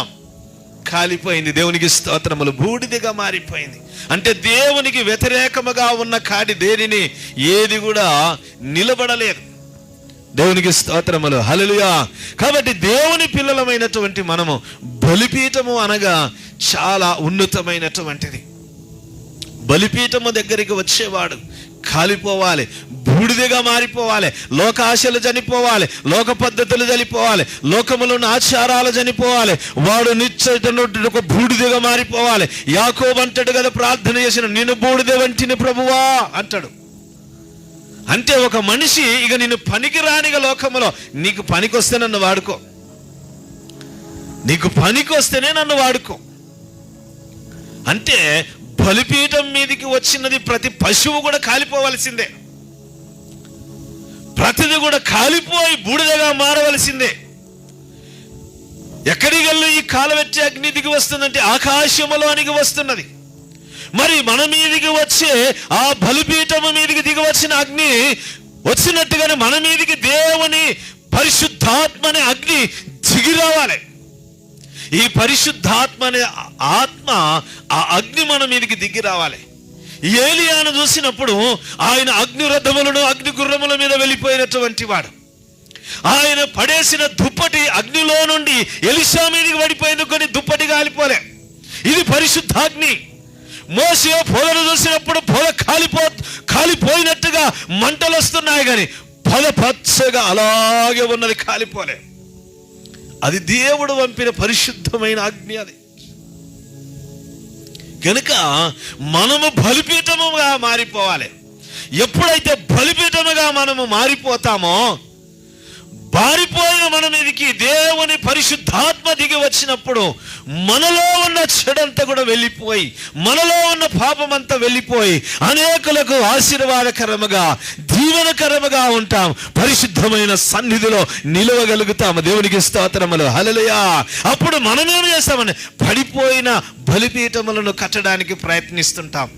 A: కాలిపోయింది. దేవునికి స్తోత్రములు. బూడిదగా మారిపోయింది. అంటే దేవునికి వ్యతిరేకముగా ఉన్న కాడి దేనిని ఏది కూడా నిలబడలేదు. దేవునికి స్తోత్రములు. హల్లెలూయా. కాబట్టి దేవుని పిల్లలమైనటువంటి మనము, బలిపీఠము అనగా చాలా ఉన్నతమైనటువంటిది. బలిపీఠము దగ్గరికి వచ్చేవాడు కాలిపోవాలి, బూడిదగా మారిపోవాలి, లోకాశలు చనిపోవాలి, లోక పద్ధతులు చనిపోవాలి, లోకములో ఉన్న ఆచారాలు చనిపోవాలి, వాడు నిశ్చయిత ఒక బూడిదగా మారిపోవాలి. యాకోబు అంటాడు కదా, ప్రార్థన చేసిన, నేను బూడిద వంటిని ప్రభువా అంటాడు. అంటే ఒక మనిషి ఇక నిన్ను పనికిరానిగా లోకములో, నీకు పనికొస్తే నన్ను వాడుకో, నీకు పనికొస్తేనే నన్ను వాడుకో. అంటే బలిపీఠం మీదకి వచ్చినది ప్రతి పశువు కూడా కాలిపోవలసిందే, ప్రతిది కూడా కాలిపోయి బూడిదగా మారవలసిందే. ఎక్కడికి వెళ్ళి ఈ కాలవెట్టే అగ్ని దిగి వస్తుందంటే ఆకాశములోనికి వస్తున్నది. మరి మన మీదికి వచ్చే ఆ బలిపీఠము మీదికి దిగి వచ్చిన అగ్ని వచ్చినట్టుగానే మన మీదికి దేవుని పరిశుద్ధాత్మ అనే అగ్ని దిగి రావాలి. ఈ పరిశుద్ధాత్మ అనే ఆత్మ, ఆ అగ్ని మన మీదికి దిగి రావాలి. ఏలియాను చూసినప్పుడు ఆయన అగ్ని రథములను, అగ్ని గుర్రముల మీద వెళ్ళిపోయినటువంటి వాడు. ఆయన పడేసిన దుప్పటి అగ్నిలో నుండి ఎలీషా మీదకి పడిపోయింది, కొన్ని దుప్పటి కాలిపోలే. ఇది పరిశుద్ధాగ్ని. మోషే పొలను చూసినప్పుడు పొల కాలిపోయినట్టుగా మంటలు వస్తున్నాయి, కానీ పొల పచ్చగా అలాగే ఉన్నది, కాలిపోలే. అది దేవుడు పంపిన పరిశుద్ధమైన అగ్ని. అది కనుక మనము బలిపీఠముగా మారిపోవాలి. ఎప్పుడైతే బలిపీఠముగా మనము మారిపోతామో, బారిపోయిన మన మీదకి దేవుని పరిశుద్ధాత్మ దిగి వచ్చినప్పుడు మనలో ఉన్న చెడంతా కూడా వెళ్ళిపోయి, మనలో ఉన్న పాపమంతా వెళ్ళిపోయి అనేకులకు ఆశీర్వాదకరముగా, దీవెనకరముగా ఉంటాం. పరిశుద్ధమైన సన్నిధిలో నిలవగలుగుతాము. దేవునికి స్తోత్రములు. హల్లెలూయా. అప్పుడు మనమేం చేస్తామని, పడిపోయిన బలిపీఠములను కట్టడానికి ప్రయత్నిస్తుంటాం.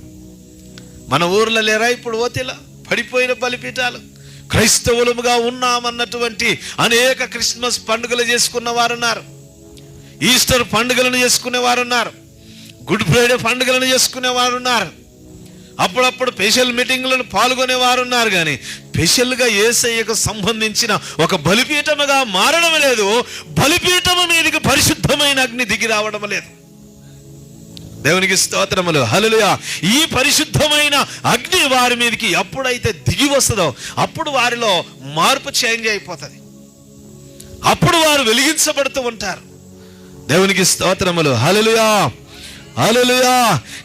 A: మన ఊర్లో లేరా ఇప్పుడు ఓతిలా పడిపోయిన బలిపీఠాలు? క్రైస్తవులుగా ఉన్నామన్నటువంటి అనేక క్రిస్మస్ పండుగలు చేసుకున్న వారు ఉన్నారు, ఈస్టర్ పండుగలను చేసుకునే వారు ఉన్నారు, గుడ్ ఫ్రైడే పండుగలను చేసుకునే వారు ఉన్నారు, అప్పుడప్పుడు స్పెషల్ మీటింగ్లను పాల్గొనేవారు ఉన్నారు. కానీ స్పెషల్గా యేసయ్యకు సంబంధించిన ఒక బలిపీఠముగా మారడం లేదు. బలిపీఠము మీదకి పరిశుద్ధమైన అగ్ని దిగి రావడం లేదు. దేవునికి స్తోత్రములు. హల్లెలూయా. ఈ పరిశుద్ధమైన అగ్ని వారి మీదకి ఎప్పుడైతే దిగి వస్తుందో అప్పుడు వారిలో మార్పు చేంజ్ అయిపోతుంది. అప్పుడు వారు వెలిగించబడుతూ ఉంటారు. దేవునికి స్తోత్రములు. హల్లెలూయా, హల్లెలూయా.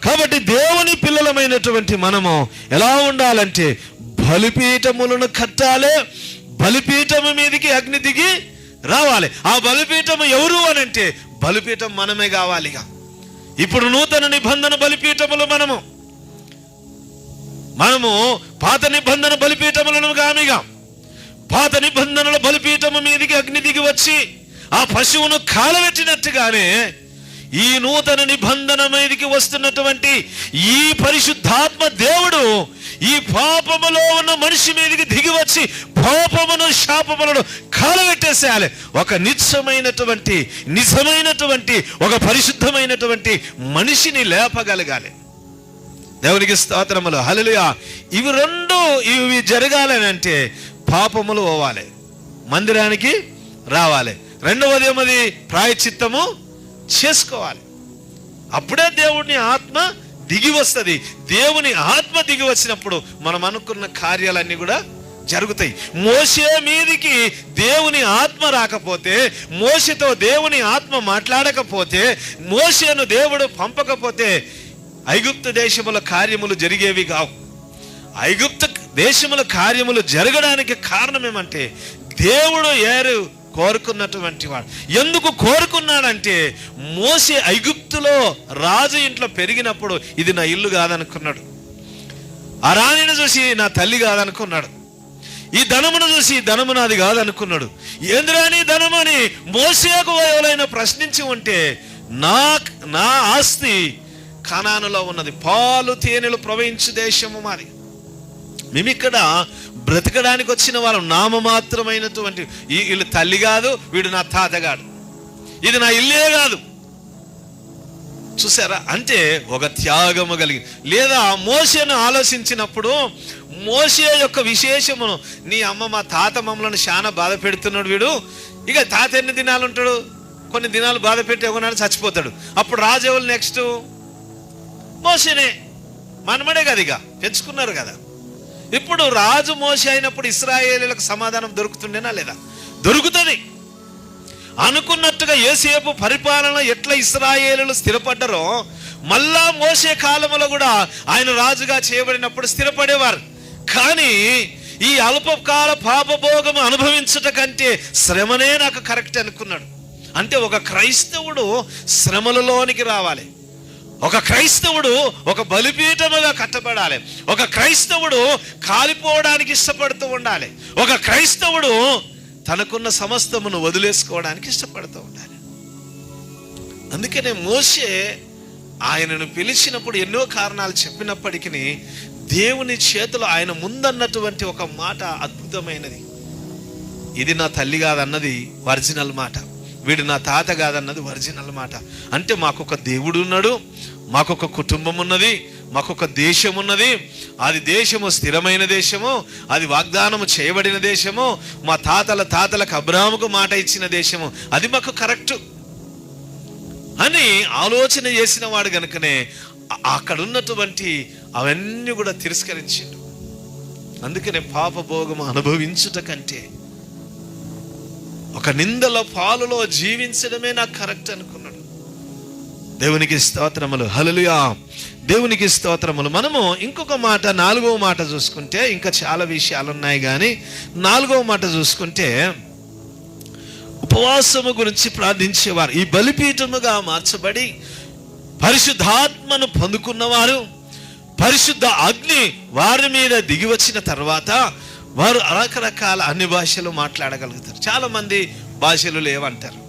A: కాబట్టి దేవుని పిల్లలమైనటువంటి మనము ఎలా ఉండాలంటే, బలిపీఠములను కట్టాలి, బలిపీఠము మీదకి అగ్ని దిగి రావాలి. ఆ బలిపీఠం ఎవరు అని అంటే బలిపీఠం మనమే కావాలిగా. ఇప్పుడు నూతన నిబంధన బలిపీఠములు మనము పాత నిబంధన బలిపీఠములను గామిగా. పాత నిబంధనల బలిపీఠము మీదికి అగ్ని దిగి వచ్చి ఆ పశువును కాలబెట్టినట్టుగానే ఈ నూతన నిబంధన మీదికి వస్తున్నటువంటి ఈ పరిశుద్ధాత్మ దేవుడు ఈ పాపములో ఉన్న మనిషి మీదికి దిగి వచ్చి పాపమును శాపములను కాలబెట్టేసేయాలి. ఒక నిజమైనటువంటి ఒక పరిశుద్ధమైనటువంటి మనిషిని లేపగలగాలి. దేవునికి స్తోత్రములు, హల్లెలూయా. ఇవి జరగాలని అంటే పాపములు పోవాలి, మందిరానికి రావాలి. రెండవది ఏమది? ప్రాయశ్చిత్తము చేసుకోవాలి. అప్పుడే దేవుని ఆత్మ దిగి వస్తుంది. దేవుని ఆత్మ దిగి వచ్చినప్పుడు మనం అనుకున్న కార్యాలన్నీ కూడా జరుగుతాయి. మోషే మీదికి దేవుని ఆత్మ రాకపోతే, మోషేతో దేవుని ఆత్మ మాట్లాడకపోతే, మోషేను దేవుడు పంపకపోతే ఐగుప్తు దేశముల కార్యములు జరిగేవి కావు. ఐగుప్తు దేశముల కార్యములు జరగడానికి కారణం ఏమంటే దేవుడు కోరుకున్నటువంటి వాడు. ఎందుకు కోరుకున్నాడంటే మోషే ఐగుప్తులో రాజు ఇంట్లో పెరిగినప్పుడు ఇది నా ఇల్లు కాదనుకున్నాడు. ఆ రాణిని చూసి నా తల్లి కాదనుకున్నాడు. ఈ ధనమును చూసి ఈ ధనము నాది కాదనుకున్నాడు. ఏంద్రాని ధనమని మోషేకు ఎవరైనా ప్రశ్నించి ఉంటే నా ఆస్తి కనానులో ఉన్నది, పాలు తేనెలు ప్రవహించు దేశము మాది. మేమిక్కడ బ్రతకడానికి వచ్చిన వాళ్ళం, నామమాత్రమైనటువంటి వీళ్ళు తల్లి కాదు, వీడు నా తాతగాడు, ఇది నా ఇల్లే కాదు. చూసారా? అంటే ఒక త్యాగము కలిగి. లేదా మోషేను ఆలోచించినప్పుడు మోషే యొక్క విశేషమును, నీ అమ్మ మా తాత మమ్మలను చాలా బాధ పెడుతున్నాడు, వీడు ఇక తాత ఎన్ని దినాలు ఉంటాడు, కొన్ని దినాలు బాధ పెట్టి ఒకనాడు చచ్చిపోతాడు. అప్పుడు రాజు ఎవరు నెక్స్ట్? మోషేనే, మనమడే కదా, ఇక పెంచుకున్నారు కదా. ఇప్పుడు రాజు మోషే అయినప్పుడు ఇశ్రాయేలీలకు సమాధానం దొరుకుతుండేనా లేదా? దొరుకుతుంది. అనుకున్నట్టుగా యోసేపు పరిపాలన ఎట్లా ఇశ్రాయేలీలు స్థిరపడ్డారో మళ్ళా మోషే కాలంలో కూడా ఆయన రాజుగా చేయబడినప్పుడు స్థిరపడేవారు. కానీ ఈ అల్పకాల పాపభోగము అనుభవించుట కంటే శ్రమనే నాకు కరెక్ట్ అనుకున్నాడు. అంటే ఒక క్రైస్తవుడు శ్రమలలోనికి రావాలి. ఒక క్రైస్తవుడు ఒక బలిపీఠముగా కట్టబడాలి. ఒక క్రైస్తవుడు కాలిపోవడానికి ఇష్టపడుతూ ఉండాలి. ఒక క్రైస్తవుడు తనకున్న సమస్తమును వదిలేసుకోవడానికి ఇష్టపడుతూ ఉండాలి. అందుకనే మోషే ఆయనను పిలిచినప్పుడు ఎన్నో కారణాలు చెప్పినప్పటికీ దేవుని చేతిలో ఆయన ముందన్నటువంటి ఒక మాట అద్భుతమైనది. ఇది నా తల్లి కాదన్నది ఒరిజినల్ మాట, వీడు నా తాత కాదన్నది ఒరిజినల్ మాట. అంటే మాకొక దేవుడు ఉన్నాడు, మాకొక కుటుంబం ఉన్నది, మాకొక దేశం ఉన్నది. అది దేశము స్థిరమైన దేశము, అది వాగ్దానము చేయబడిన దేశము, మా తాతలకు అబ్రాహాముకు మాట ఇచ్చిన దేశము, అది మాకు కరెక్ట్ అని ఆలోచన చేసిన వాడు గనుకనే అక్కడ ఉన్నటువంటి అవన్నీ కూడా తిరస్కరించాడు. అందుకనే పాపభోగము అనుభవించుట కంటే ఒక నిందల పాలులో జీవించడమే నాకు కరెక్ట్ అనుకున్నాడు. దేవునికి స్తోత్రములు, హల్లెలూయా. దేవునికి స్తోత్రములు. మనము ఇంకొక మాట, 4వ మాట చూసుకుంటే, ఇంకా చాలా విషయాలు ఉన్నాయి కానీ 4వ మాట చూసుకుంటే ఉపవాసము గురించి ప్రార్థించేవారు. ఈ బలిపీఠముగా మార్చబడి పరిశుద్ధాత్మను పొందుకున్నవారు, పరిశుద్ధ అగ్ని వారి మీద దిగి వచ్చిన తర్వాత వారు రకరకాల అన్ని భాషలు మాట్లాడగలుగుతారు. చాలా మంది భాషలు లేవంటారు.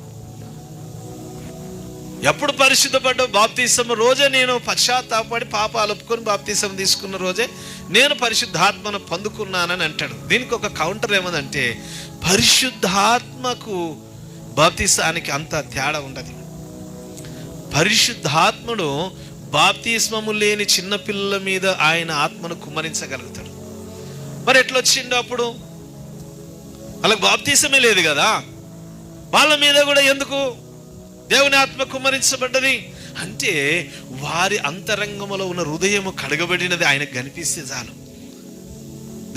A: ఎప్పుడు పరిశుద్ధపడ్డ బాప్తీసం రోజే నేను పశ్చాత్తాపడి పాపాలు ఒప్పుకొని బాప్తీసం తీసుకున్న రోజే నేను పరిశుద్ధాత్మను పొందుకున్నానని అంటాడు. దీనికి ఒక కౌంటర్ ఏమదంటే పరిశుద్ధాత్మకు బాప్తీసానికి అంత తేడా ఉండదు. పరిశుద్ధాత్ముడు బాప్తిస్మము లేని చిన్నపిల్లల మీద ఆయన ఆత్మను కుమ్మరించగలుగుతాడు. మరి ఎట్లా వచ్చిండో అప్పుడు? వాళ్ళకి బాప్తిసమే లేదు కదా, వాళ్ళ మీద కూడా ఎందుకు దేవుని ఆత్మ కుమ్మరించబడ్డది? అంటే వారి అంతరంగములో ఉన్న హృదయము కడగబడినది ఆయనకు కనిపిస్తే చాలు.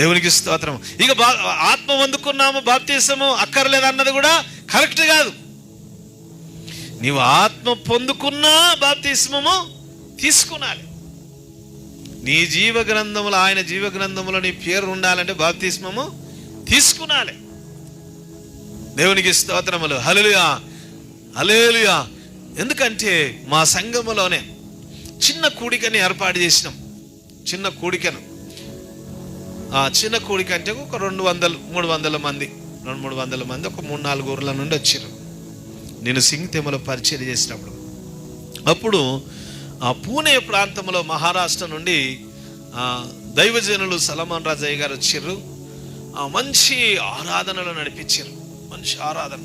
A: దేవునికి స్తోత్రం. ఇక ఆత్మ పొందుకున్నాము, బాప్తిసము అక్కర్లేదు అన్నది కూడా కరెక్ట్ కాదు. నీవు ఆత్మ పొందుకున్నా బాప్తిస్మము తీసుకున్నాలి. నీ జీవ గ్రంథములో, ఆయన జీవ గ్రంథములో నీ పేరు ఉండాలంటే బాప్తిస్మము తీసుకున్నాలి. దేవునికి స్తోత్రములు. హల్లెలూయా, హల్లెలూయా. ఎందుకంటే మా సంఘములోనే చిన్న కూడికని ఏర్పాటు చేసినాం. చిన్న కూడికను, చిన్న కూడిక అంటే ఒక 200-300 మంది, 200-300 మంది ఒక 3-4 ఊర్ల నుండి వచ్చారు. నేను సింగతెమలో పరిచయం చేసినప్పుడు, అప్పుడు పూణే ప్రాంతంలో మహారాష్ట్ర నుండి దైవజనులు సలమాన్ రాజయ్య గారు వచ్చారు. మంచి ఆరాధనలు నడిపించారు, మంచి ఆరాధన.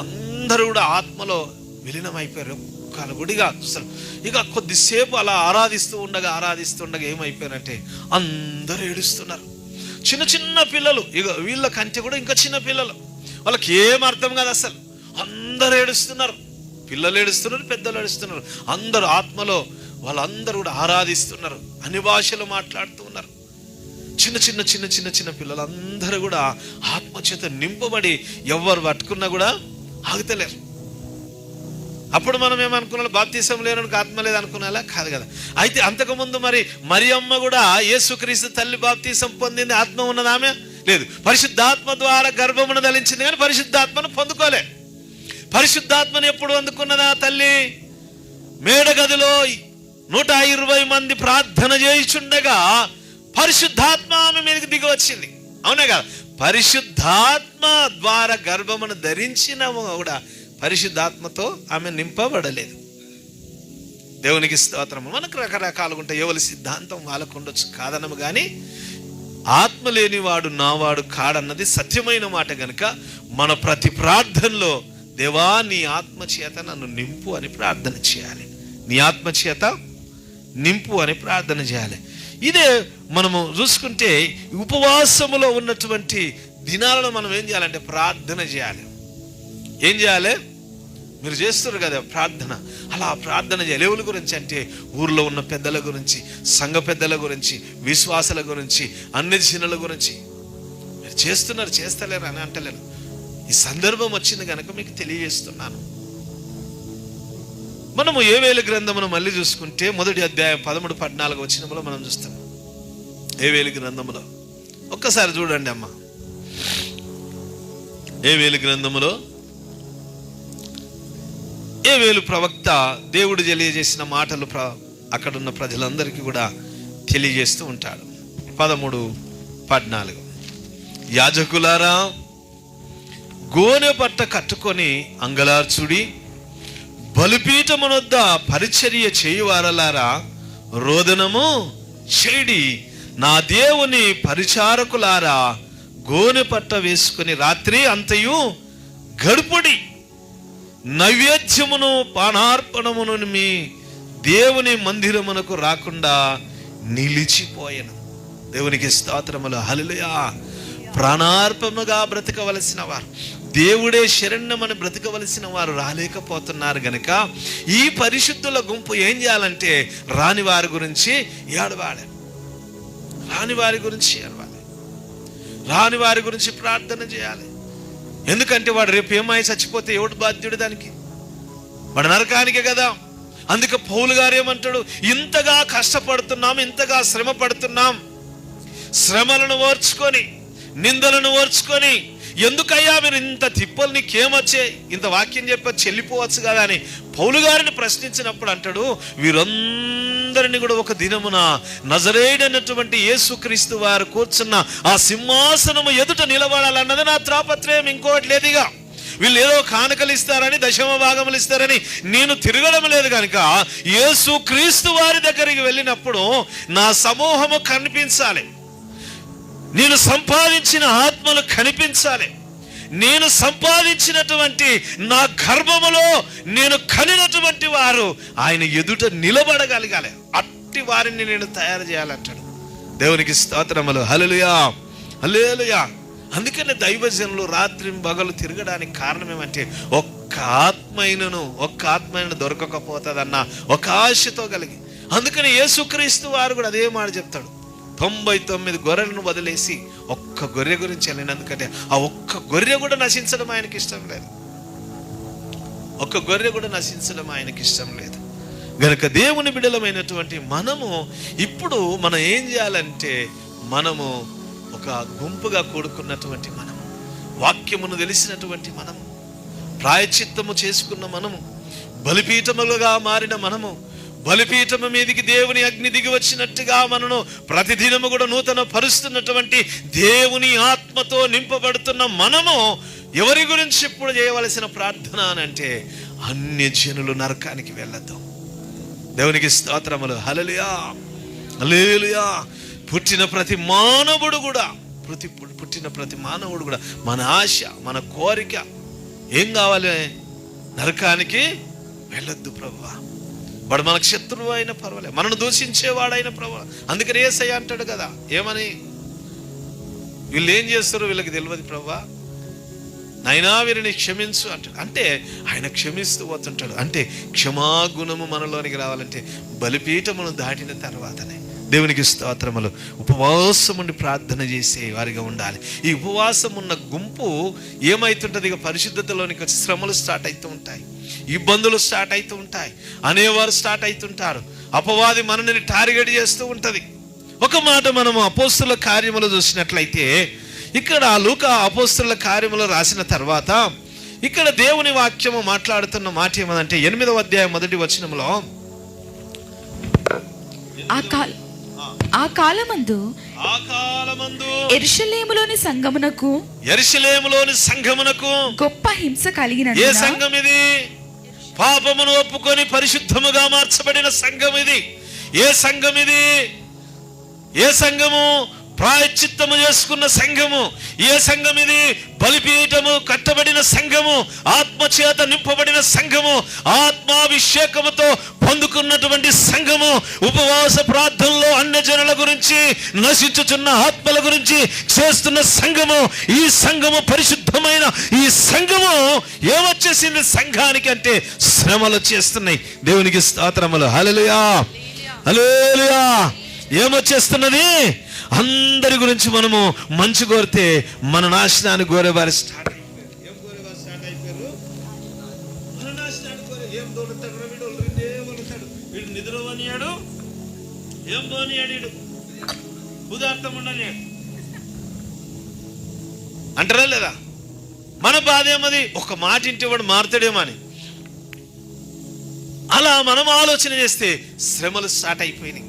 A: అందరూ కూడా ఆత్మలో విలీనమైపోయారు. కలుగుడిగా అసలు ఇక కొద్దిసేపు అలా ఆరాధిస్తూ ఉండగా ఏమైపోయారంటే అందరూ ఏడుస్తున్నారు. చిన్న చిన్న పిల్లలు, ఇక వీళ్ళ కంటే కూడా ఇంకా చిన్న పిల్లలు, వాళ్ళకి ఏం అర్థం కాదు అసలు. అందరూ ఏడుస్తున్నారు, పిల్లలు ఏడుస్తున్నారు, పెద్దలు ఏడుస్తున్నారు. అందరూ ఆత్మలో వాళ్ళందరూ కూడా ఆరాధిస్తున్నారు, అన్ని భాషలు మాట్లాడుతూ ఉన్నారు. చిన్న చిన్న చిన్న చిన్న చిన్న పిల్లలు అందరూ కూడా ఆత్మచేత నింపబడి ఎవరు పట్టుకున్నా కూడా ఆగుతలేరు. అప్పుడు మనం ఏమనుకున్నాం, బాప్తిసం లేననికి ఆత్మ లేదు అనుకునేలా కాదు కదా. అయితే అంతకుముందు మరియమ్మ కూడా యేసుక్రీస్తు తల్లి బాప్తిసం పొందింది, ఆత్మ ఉన్నది ఆమె లేదు. పరిశుద్ధాత్మ ద్వారా గర్భమును ధరించింది కానీ పరిశుద్ధాత్మను పొందుకోలే. పరిశుద్ధాత్మను ఎప్పుడు అందుకున్నదా తల్లి? మేడగదిలో 120 మంది ప్రార్థన చేయుచుండగా పరిశుద్ధాత్మ ఆమె మీదకి దిగి వచ్చింది. అవునా కదా? పరిశుద్ధాత్మ ద్వారా గర్భమును ధరించిన కూడా పరిశుద్ధాత్మతో ఆమె నింపబడలేదు. దేవునికి స్తోత్రం. మనకు రకరకాలుగా ఉంటాయి, ఎవరి సిద్ధాంతం వాళ్ళకు ఉండొచ్చు, కాదనము. కానీ ఆత్మ లేనివాడు నావాడు కాడన్నది సత్యమైన మాట గనుక మన ప్రతి ప్రార్థనలో దేవా నీ ఆత్మ చేత నన్ను నింపు అని ప్రార్థన చేయాలి. నీ ఆత్మ చేత నింపు అని ప్రార్థన చేయాలి. ఇదే మనము చూసుకుంటే ఉపవాసములో ఉన్నటువంటి దినాలను మనం ఏం చేయాలంటే ప్రార్థన చేయాలి. ఏం చేయాలి? మీరు చేస్తున్నారు కదా ప్రార్థన, అలా ప్రార్థన చేయాలి. ఎవరి గురించి అంటే ఊర్లో ఉన్న పెద్దల గురించి, సంఘ పెద్దల గురించి, విశ్వాసాల గురించి, అన్ని జనుల గురించి. మీరు చేస్తున్నారు, చేస్తలేరు అని అంటలేరు. ఈ సందర్భం వచ్చింది కనుక మీకు తెలియజేస్తున్నాను. మనము యోవేలు గ్రంథమును మళ్ళీ చూసుకుంటే మొదటి అధ్యాయం 13-14 వచనములో మనం చూస్తాం. యోవేలు గ్రంథములో ఒక్కసారి చూడండి అమ్మ. యోవేలు గ్రంథములో యోవేలు ప్రవక్త దేవుడు తెలియజేసిన మాటలు అక్కడున్న ప్రజలందరికీ కూడా తెలియజేస్తూ ఉంటాడు. 13-14 యాజకులారా, గోనె బట్ట కట్టుకొని అంగలార్చుడి, బలిపీఠమునొద్ద పరిచర్య చేయువారలారా రోదనము చేడి, నా దేవుని పరిచారకులారా గోనె పట్ట వేసుకుని రాత్రి అంతయు గడుపుడి, నైవేద్యమును పానార్పణమును మీ దేవుని మందిరమునకు రాకుండా నిలిచిపోయెను. దేవునికి స్తోత్రములు. హల్లెలూయా. ప్రాణార్పముగా బ్రతకవలసిన వారు, దేవుడే శరణ్యమని బ్రతకవలసిన వారు రాలేకపోతున్నారు గనుక ఈ పరిశుద్ధుల గుంపు ఏం చేయాలంటే రాని వారి గురించి ఏడవాలి, రాని వారి గురించి ఏడవాలి, రాని వారి గురించి ప్రార్థన చేయాలి. ఎందుకంటే వాడు రేపు ఏమై చచ్చిపోతే ఎవడు బాధ్యుడు దానికి? వాడు నరకానికే కదా. అందుకే పౌలు గారు ఏమంటాడు, ఇంతగా కష్టపడుతున్నాం, ఇంతగా శ్రమ పడుతున్నాం, శ్రమలను ఓర్చుకొని, నిందలను ఓర్చుకొని, ఎందుకయ్యా మీరు ఇంత తిప్పలు, నీకేమొచ్చాయి, ఇంత వాక్యం చెప్పి చెల్లిపోవచ్చు కదా అని పౌలు గారిని ప్రశ్నించినప్పుడు అంటాడు, వీరందరినీ కూడా ఒక దినమున నజరేయుడైనటువంటి యేసుక్రీస్తు వారు కూర్చున్న ఆ సింహాసనము ఎదుట నిలబడాలన్నది నా తాపత్రయం, ఇంకోటి లేదుగా. వీళ్ళు ఏదో కానుకలు ఇస్తారని, దశమ భాగములు ఇస్తారని నేను తిరగడం లేదు కనుక యేసుక్రీస్తు వారి దగ్గరికి వెళ్ళినప్పుడు నా సమూహము కనిపించాలి, నేను సంపాదించిన ఆత్మలు కనిపించాలి, నేను సంపాదించినటువంటి నా గర్భములో నేను కనినటువంటి వారు ఆయన ఎదుట నిలబడగలగాలి. అట్టి వారిని నేను తయారు చేయాలంటాడు. దేవునికి స్తోత్రములు. హల్లెలూయా, హల్లెలూయా. అందుకనే దైవజనులు రాత్రి పగలు తిరగడానికి కారణం ఏమంటే ఒక్క ఆత్మైనను దొరకకపోతుందన్న ఒక ఆశతో కలిగి. అందుకని యేసుక్రీస్తు వారు కూడా అదే మాట చెప్తాడు, 99 గొర్రెలను వదిలేసి ఒక్క గొర్రె గురించి వెళ్ళిన. ఎందుకంటే ఆ ఒక్క గొర్రె కూడా నశించడం ఆయనకి ఇష్టం లేదు, ఒక్క గొర్రె కూడా నశించడం ఆయనకి ఇష్టం లేదు. గనుక దేవుని బిడ్డలమైనటువంటి మనము ఇప్పుడు మనం ఏం చేయాలంటే, మనము ఒక గుంపుగా కూడుకున్నటువంటి మనము వాక్యమును తెలిసినటువంటి మనము, ప్రాయశ్చిత్తము చేసుకున్న మనము, బలిపీఠములుగా మారిన మనము, బలిపీఠము మీదికి దేవుని అగ్ని దిగి వచ్చినట్టుగా మనను ప్రతిదినము కూడా నూతన పరుస్తున్నటువంటి దేవుని ఆత్మతో నింపబడుతున్న మనము ఎవరి గురించి ఇప్పుడు చేయవలసిన ప్రార్థన అని అంటే, అన్య జనులు నరకానికి వెళ్ళొద్దాం. దేవునికి స్తోత్రములు. హల్లెలూయా, హల్లెలూయా. పుట్టిన ప్రతి మానవుడు కూడా మన ఆశ, మన కోరిక ఏం కావాలి? నరకానికి వెళ్ళొద్దు ప్రభువా. వాడు మనకు శత్రువు అయినా పర్వాలేదు, మనను దూషించేవాడైనా ప్రభువా. అందుకని యేసయ్య అంటాడు కదా, ఏమని? వీళ్ళు ఏం చేస్తారో వీళ్ళకి తెలియదు ప్రభువా, నైనా వీరిని క్షమించు అంటాడు. అంటే ఆయన క్షమిస్తూ పోతుంటాడు. అంటే క్షమాగుణము మనలోనికి రావాలంటే బలిపీఠమును దాటిన తర్వాతనే. దేవునికి స్తోత్రములు. ఉపవాసం ఉండి ప్రార్థన చేసే వారిగా ఉండాలి. ఈ ఉపవాసం ఉన్న గుంపు ఏమైతుంటుంది? ఇక పరిశుద్ధతలోనికి వచ్చి శ్రమలు స్టార్ట్ అవుతూ ఉంటాయి, ఇబ్బందులు స్టార్ట్ అవుతూ ఉంటాయి, అనేవారు స్టార్ట్ అవుతుంటారు, అపవాది మనల్ని టార్గెట్ చేస్తూ ఉంటుంది. ఒక మాట మనము అపోస్తుల కార్యములు చూసినట్లయితే, ఇక్కడ లూకా అపోస్తుల కార్యములు రాసిన తర్వాత ఇక్కడ దేవుని వాక్యము మాట్లాడుతున్న మాట ఏమదంటే 8వ అధ్యాయం 1వ వచనములో,
D: ఆ కాలమందు యెరూషలేములోని సంఘమునకు గొప్ప హింస కలిగిన.
A: ఏ సంఘం ఇది? పాపమును ఒప్పుకొని పరిశుద్ధముగా మార్చబడిన సంఘం ఇది. ఏ సంఘం ఇది? ఏ సంఘము? ప్రాయశ్చిత్తము చేసుకున్న సంఘము. ఏ సంఘం ఇది? బలిపీఠము కట్టబడిన సంఘము, ఆత్మచేత నింపబడిన సంఘము, ఆత్మాభిషేకముతో పొందుకున్నటువంటి సంఘము. ఉపవాస ప్రార్థనలో అన్య జనుల గురించి, నశించుచున్న ఆత్మల గురించి చేస్తున్న సంఘము. ఈ సంఘము పరిశుద్ధమైన ఈ సంఘము ఏమొచ్చేసింది సంఘానికి అంటే శ్రమలు చేస్తున్నాయి. దేవునికి స్తోత్రములు. హల్లెలూయా, హల్లెలూయా. ఏమొచ్చేస్తున్నది? అందరి గురించి మనము మంచి కోరితే మన నాశనాన్ని కోరేవారు స్టార్ట్ అయిపోయారు. ఏం కోరేవారు స్టార్ట్ అయిపోయారు? మన నాశనాన్ని కోరే. ఏం దొరుకుతాడు? వీడు నిద్రపోనియాడు, ఏం పోనీయాడు, వీడు ఉదార్థం ఉండని అంటారా లేదా? మన బాధ ఏమది? ఒక మాట ఇంటి వాడు మారుతాడేమో అని అలా మనం ఆలోచన చేస్తే శ్రమలు స్టార్ట్ అయిపోయినాయి.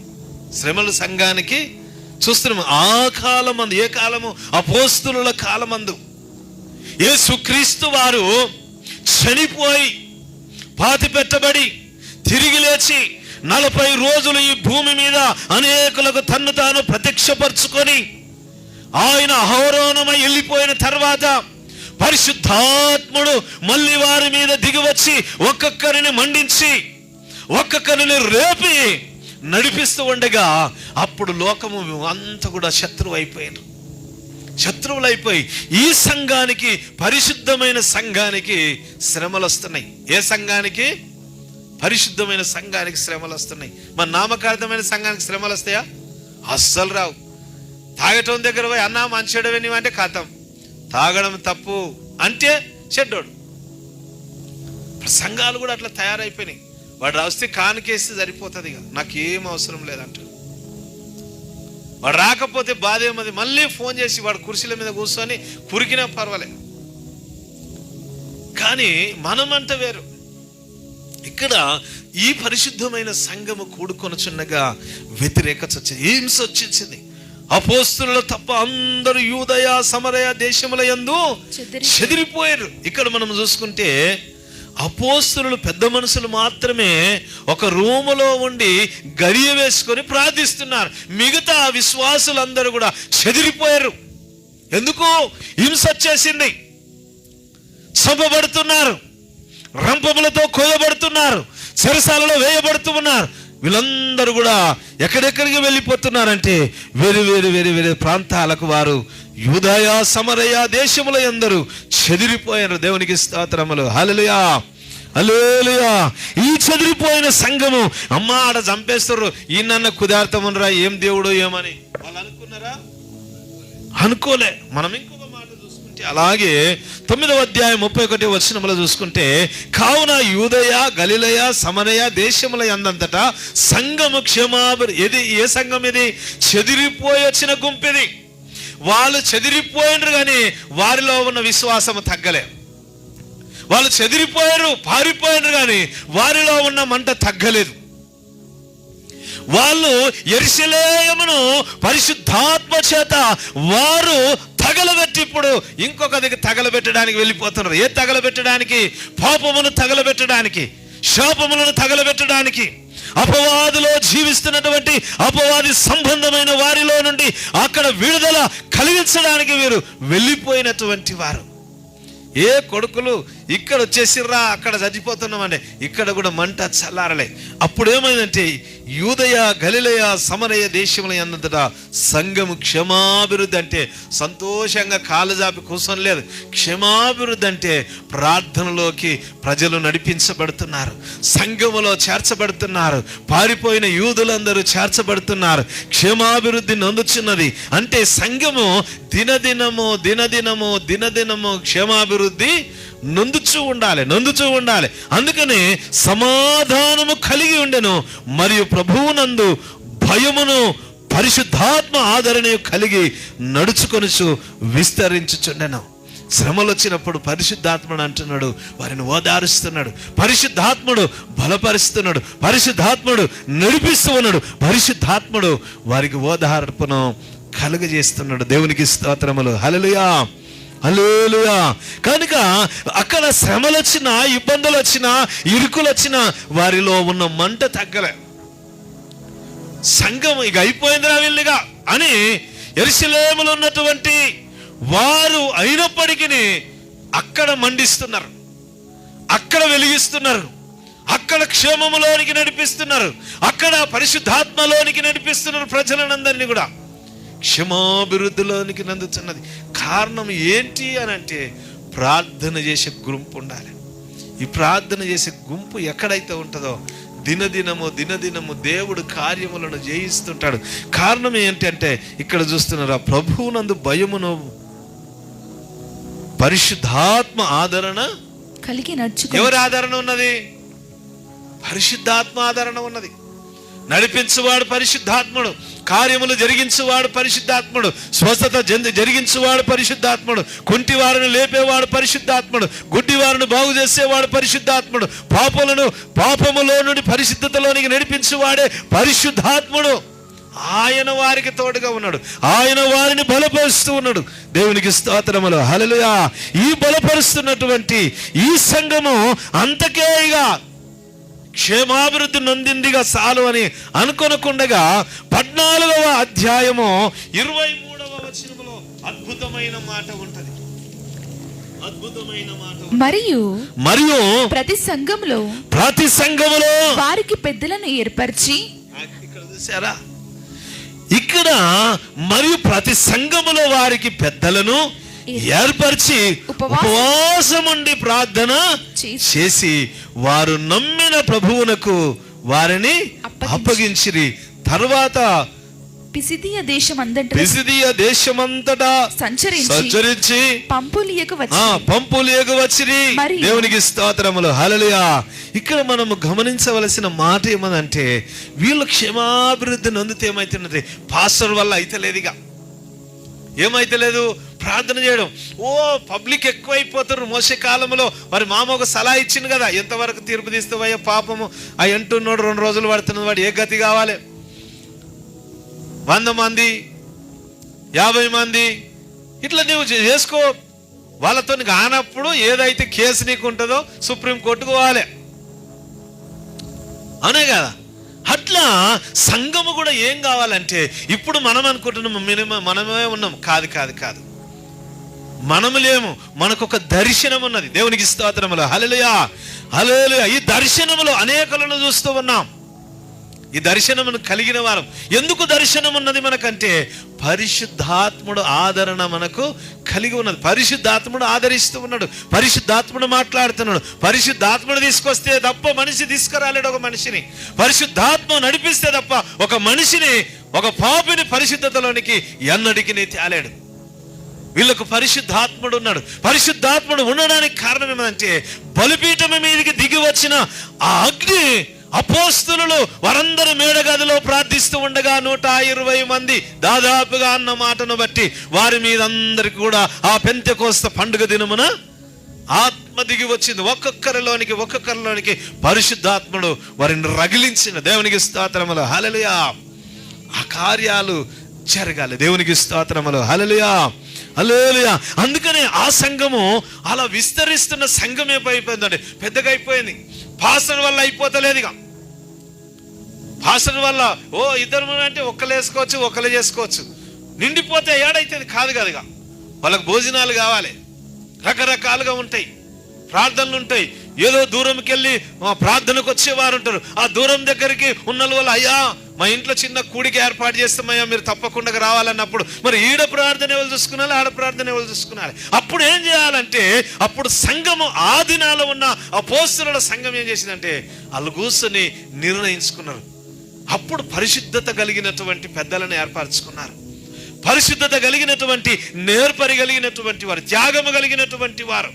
A: శ్రమలు సంఘానికి చూస్తున్నాము. ఆ కాలమందు, ఏ కాలము? అపోస్తులుల కాలమందు యేసుక్రీస్తు వారు చనిపోయి పాతి పెట్టబడి తిరిగి లేచి 40 రోజులు ఈ భూమి మీద అనేకులకు తన్ను తాను ప్రత్యక్షపరుచుకొని ఆయన అహోరానమై వెళ్ళిపోయిన తర్వాత పరిశుద్ధాత్ముడు మళ్ళీ వారి మీద దిగివచ్చి ఒక్కొక్కరిని మండించి ఒక్కొక్కరిని రేపి నడిపిస్తూ ఉండగా అప్పుడు లోకము అంతా కూడా శత్రువులు అయిపోయి ఈ సంఘానికి, పరిశుద్ధమైన సంఘానికి శ్రమలు వస్తున్నాయి. ఏ సంఘానికి? పరిశుద్ధమైన సంఘానికి శ్రమలు వస్తున్నాయి. మన నామకార్థమైన సంఘానికి శ్రమలు వస్తాయా? అస్సలు రావు. తాగటం దగ్గర పోయి అన్నా మంచిడవే నీవంటే కథం, తాగడం తప్పు అంటే చెడ్డోడు. సంఘాలు కూడా అట్లా తయారైపోయినాయి. వాడు రాస్తే కానుకేస్తే సరిపోతుంది, ఇక నాకేం అవసరం లేదంటాడు. వాడు రాకపోతే బాధ ఏమది? మళ్ళీ ఫోన్ చేసి వాడు కుర్చీల మీద కూర్చొని కురికినా పర్వాలే. కానీ మనమంట వేరు. ఇక్కడ ఈ పరిశుద్ధమైన సంఘము కూడుకొనుచున్నగా వ్యతిరేకత వచ్చింది, హింస వచ్చింది. అపోస్తులు తప్ప అందరూ యూదయ సమరయ దేశముల యందు చెదిరిపోయారు. ఇక్కడ మనం చూసుకుంటే అపోస్తులు పెద్ద మనుషులు మాత్రమే ఒక రూములో ఉండి గడియ వేసుకొని ప్రార్థిస్తున్నారు. మిగతా విశ్వాసులందరూ కూడా చెదిరిపోయారు. ఎందుకు? హింస వచ్చేసింది. చంపబడుతున్నారు, రంపములతో కోయబడుతున్నారు, చెరసాలలో వేయబడుతున్నారు. వీళ్ళందరూ కూడా ఎక్కడెక్కడికి వెళ్ళిపోతున్నారంటే వేరు వేరు వేరు వేరు ప్రాంతాలకు వారు యూదయ సమరయ దేశముల యందరూ చెదిరిపోయారు. దేవునికి స్తోత్రములు. హల్లెలూయా, హల్లెలూయా. ఈ చెదిరిపోయిన సంఘము అమ్మ ఆడ చంపేస్తారు, ఈయన కుదార్థమునరా, ఏం దేవుడు ఏమని వాళ్ళు అనుకున్నారా? అనుకోలే. మనం ఇంకొక మాట చూసుకుంటే అలాగే 9వ అధ్యాయం 31వ వచనములో చూసుకుంటే, కావున యూదయ గలిలయ సమరయ దేశముల యందంతటా సంఘము క్షమాభివృద్ధి. ఏ సంఘం ఇది? చెదిరిపోయి వచ్చిన గుంపిది. వాళ్ళు చెదిరిపోయినరు కానీ వారిలో ఉన్న విశ్వాసము తగ్గలే. వాళ్ళు చెదిరిపోయారు, పారిపోయినరు కానీ వారిలో ఉన్న మంట తగ్గలేదు. వాళ్ళు యెరూషలేమును పరిశుద్ధాత్మ చేత వారు తగలబెట్టి ఇప్పుడు ఇంకొకదికి తగలబెట్టడానికి వెళ్ళిపోతున్నారు. ఏ తగలబెట్టడానికి? పాపమును తగలబెట్టడానికి, శాపములను తగలబెట్టడానికి, అపవాదిలో జీవిస్తున్నటువంటి అపవాది సంబంధమైన వారిలో నుండి అక్కడ విడుదల కలిగించడానికి వీరు వెళ్ళిపోయినటువంటి వారు. ఏ కొడుకులు ఇక్కడ వచ్చేసిర్రా, అక్కడ చచ్చిపోతున్నామంటే ఇక్కడ కూడా మంట చల్లారలే. అప్పుడు ఏమైందంటే యూదయ, గలిలయ, సమరయ దేశముల యందంతటా సంఘము క్షమాభివృద్ధి అంటే సంతోషంగా కాలుజాపి కూర్చొని లేదు. క్షమాభివృద్ధి అంటే ప్రార్థనలోకి ప్రజలు నడిపించబడుతున్నారు, సంఘములో చేర్చబడుతున్నారు, పారిపోయిన యూదులందరూ చేర్చబడుతున్నారు, క్షమాభివృద్ధి నందుచున్నది. అంటే సంఘము దినదినము దినదినము దినదినము క్షమాభివృద్ధి నొందుచూ ఉండాలి. అందుకనే సమాధానము కలిగి ఉండెను, మరియు ప్రభువునందు భయమును పరిశుద్ధాత్మ ఆదరణ కలిగి నడుచుకొనుచు విస్తరించుచుండెను. శ్రమలు వచ్చినప్పుడు పరిశుద్ధాత్ముడు అంటున్నాడు, వారిని ఓదారుస్తున్నాడు, పరిశుద్ధాత్ముడు బలపరుస్తున్నాడు, పరిశుద్ధాత్ముడు నడిపిస్తూ ఉన్నాడు, పరిశుద్ధాత్ముడు వారికి ఓదార్పును కలుగజేస్తున్నాడు. దేవునికి స్తోత్రములు. హల్లెలూయా, హల్లెలూయా. కనుక అక్కడ శ్రమలు వచ్చినా, ఇబ్బందులు వచ్చినా, ఇరుకులు వచ్చినా వారిలో ఉన్న మంట తగ్గలే. సంఘం ఇక అయిపోయిందిరా వీళ్ళుగా అని యెరూషలేములో ఉన్నటువంటి వారు అయినప్పటికీ అక్కడ మండిస్తున్నారు, అక్కడ వెలిగిస్తున్నారు, అక్కడ క్షేమములోనికి నడిపిస్తున్నారు, అక్కడ పరిశుద్ధాత్మలోనికి నడిపిస్తున్నారు ప్రజలనందరినీ కూడా. క్షమాభివృద్ధిలోనికి నందుతున్నది. కారణం ఏంటి అని అంటే ప్రార్థన చేసే గుంపు ఉండాలి. ఈ ప్రార్థన చేసే గుంపు ఎక్కడైతే ఉంటుందో దినదినము దేవుడు కార్యములను జయిస్తుంటాడు. కారణం ఏంటంటే ఇక్కడ చూస్తున్నారు, ఆ ప్రభువునందు భయమును పరిశుద్ధాత్మ ఆదరణ
D: కలిగి నడుచుకో.
A: ఎవరి ఆదరణ ఉన్నది? పరిశుద్ధాత్మ ఆదరణ ఉన్నది. నడిపించువాడు పరిశుద్ధాత్ముడు, కార్యములు జరిగించువాడు పరిశుద్ధాత్ముడు, స్వస్థత జరిగించువాడు పరిశుద్ధాత్ముడు, కుంటివారిని లేపేవాడు పరిశుద్ధాత్ముడు, గుడ్డివారిని బాగు చేసేవాడు పరిశుద్ధాత్ముడు, పాపములో నుండి పరిశుద్ధతలోనికి నడిపించువాడే పరిశుద్ధాత్ముడు. ఆయన వారికి తోడుగా ఉన్నాడు, ఆయన వారిని బలపరుస్తూ ఉన్నాడు. దేవునికి స్తోత్రములు. హల్లెలూయా. ఈ బలపరుస్తున్నటువంటి ఈ సంఘము అంతకేగా క్షేమాభివృద్ధి నొందిందిగా చాలు అని అనుకొనకుండగా 14వ అధ్యాయము 23వ వచనములో అద్భుతమైన మాట ఉంటది.
D: మరియు ప్రతి సంఘములో వారికి పెద్దలను ఏర్పరిచి,
A: ఇక్కడ చూసారా, ఇక్కడ మరియు ప్రతి సంఘములో వారికి పెద్దలను ఏర్పరిచి ఉపవాసం ఉండి ప్రార్థన చేసి వారు నమ్మిన ప్రభువునకు వారిని అప్పగించిరి. తర్వాత
D: పిసిదియ
A: దేశమంతటా సంచరించి పంపులియకు వచ్చిరి. దేవునికి స్తోత్రములు. హల్లెలూయా. ఇక్కడ మనము గమనించవలసిన మాట ఏమనంటే, వీళ్ళు క్షేమాభివృద్ధి నొందితే ఏమైతున్నది? పాస్టర్ వల్ల అయితలేదుగా. ఏమైతే లేదు? ప్రార్థన చేయడం. పబ్లిక్ ఎక్కువైపోతారు. మోసే కాలంలో వారి మామ ఒక సలహా ఇచ్చింది కదా, ఎంతవరకు తీర్పు తీస్తావయ్యా పాపము ఆ అంటున్నాడు, 2 రోజులు పడుతున్నది, వాడు ఏ గతి కావాలి? 100 మంది 50 మంది ఇట్లా నువ్వు చేసుకో. వాళ్ళతో కానప్పుడు ఏదైతే కేసు నీకు ఉంటుందో సుప్రీంకోర్టుకు పోవాలి, అవునే కదా. అట్లా సంఘము కూడా ఏం కావాలంటే, ఇప్పుడు మనం అనుకుంటున్నాం మనమే ఉన్నాం. కాదు, మనము లేము. మనకు ఒక దర్శనం ఉన్నది. దేవునికి స్తోత్రములు. హల్లెలూయా, హల్లెలూయా. ఈ దర్శనములో అనేకలను చూస్తూ ఉన్నాం. ఈ దర్శనమును కలిగిన వారం. ఎందుకు దర్శనం ఉన్నది మనకంటే, పరిశుద్ధాత్ముడు ఆదరణ మనకు కలిగి ఉన్నది. పరిశుద్ధాత్ముడు ఆదరిస్తూ ఉన్నాడు, పరిశుద్ధాత్ముడు మాట్లాడుతున్నాడు. పరిశుద్ధాత్ముడు తీసుకొస్తే తప్ప మనిషి తీసుకురాలేడు. ఒక మనిషిని పరిశుద్ధాత్మ నడిపిస్తే తప్ప ఒక మనిషిని, ఒక పాపిని పరిశుద్ధతలోనికి ఎన్నడికి తేలేడు. వీళ్ళకు పరిశుద్ధాత్ముడు ఉన్నాడు. పరిశుద్ధాత్ముడు ఉండడానికి కారణం ఏమంటే, బలిపీఠం మీదకి దిగి వచ్చిన ఆ అగ్ని అపోస్తలులు వారందరూ మేడగదిలో ప్రార్థిస్తూ ఉండగా 120 మంది దాదాపుగా అన్న మాటను బట్టి వారి మీద అందరికి కూడా ఆ పెంతెకోస్తు పండుగ దినమున ఆత్మ దిగి వచ్చింది. ఒక్కొక్కరిలోనికి పరిశుద్ధాత్ముడు వారిని రగిలించిన. దేవునికి స్తోత్రములు, హల్లెలూయా. ఆ కార్యాలు జరగాలి. దేవునికి స్తోత్రములు, హల్లెలూయా, హల్లెలూయా. అందుకనే ఆ సంఘము అలా విస్తరిస్తున్న సంఘం అయిపోయిందండి, పెద్దగా అయిపోయింది. పాస్టర్ వల్ల అయిపోతలేదు. ఇక పాస్టర్ వల్ల ఇద్దరు అంటే ఒకళ్ళు చేసుకోవచ్చు. నిండిపోతే ఏడైతుంది కాదు కదా. ఇక వాళ్ళకి భోజనాలు కావాలి, రకరకాలుగా ఉంటాయి, ప్రార్థనలు ఉంటాయి. ఏదో దూరంకి వెళ్ళి ప్రార్థనకు వచ్చేవారు ఉంటారు. ఆ దూరం దగ్గరికి ఉన్న వాళ్ళు, అయ్యా మా ఇంట్లో చిన్న కూడికి ఏర్పాటు చేస్తామయ్యా, మీరు తప్పకుండా రావాలన్నప్పుడు మరి ఈడ ప్రార్థన ఎవరు చూసుకున్నారు, ఆడ ప్రార్థన ఎవరు చూసుకున్నారు. అప్పుడు ఏం చేయాలంటే, అప్పుడు సంఘము ఆ దినాల్లో ఉన్న అపోస్తలుల సంఘం ఏం చేసిందంటే వాళ్ళు కూర్చొని నిర్ణయించుకున్నారు. అప్పుడు పరిశుద్ధత కలిగినటువంటి పెద్దలను ఏర్పరచుకున్నారు. పరిశుద్ధత కలిగినటువంటి, నేర్పరి కలిగినటువంటి వారు, త్యాగము కలిగినటువంటి వారు.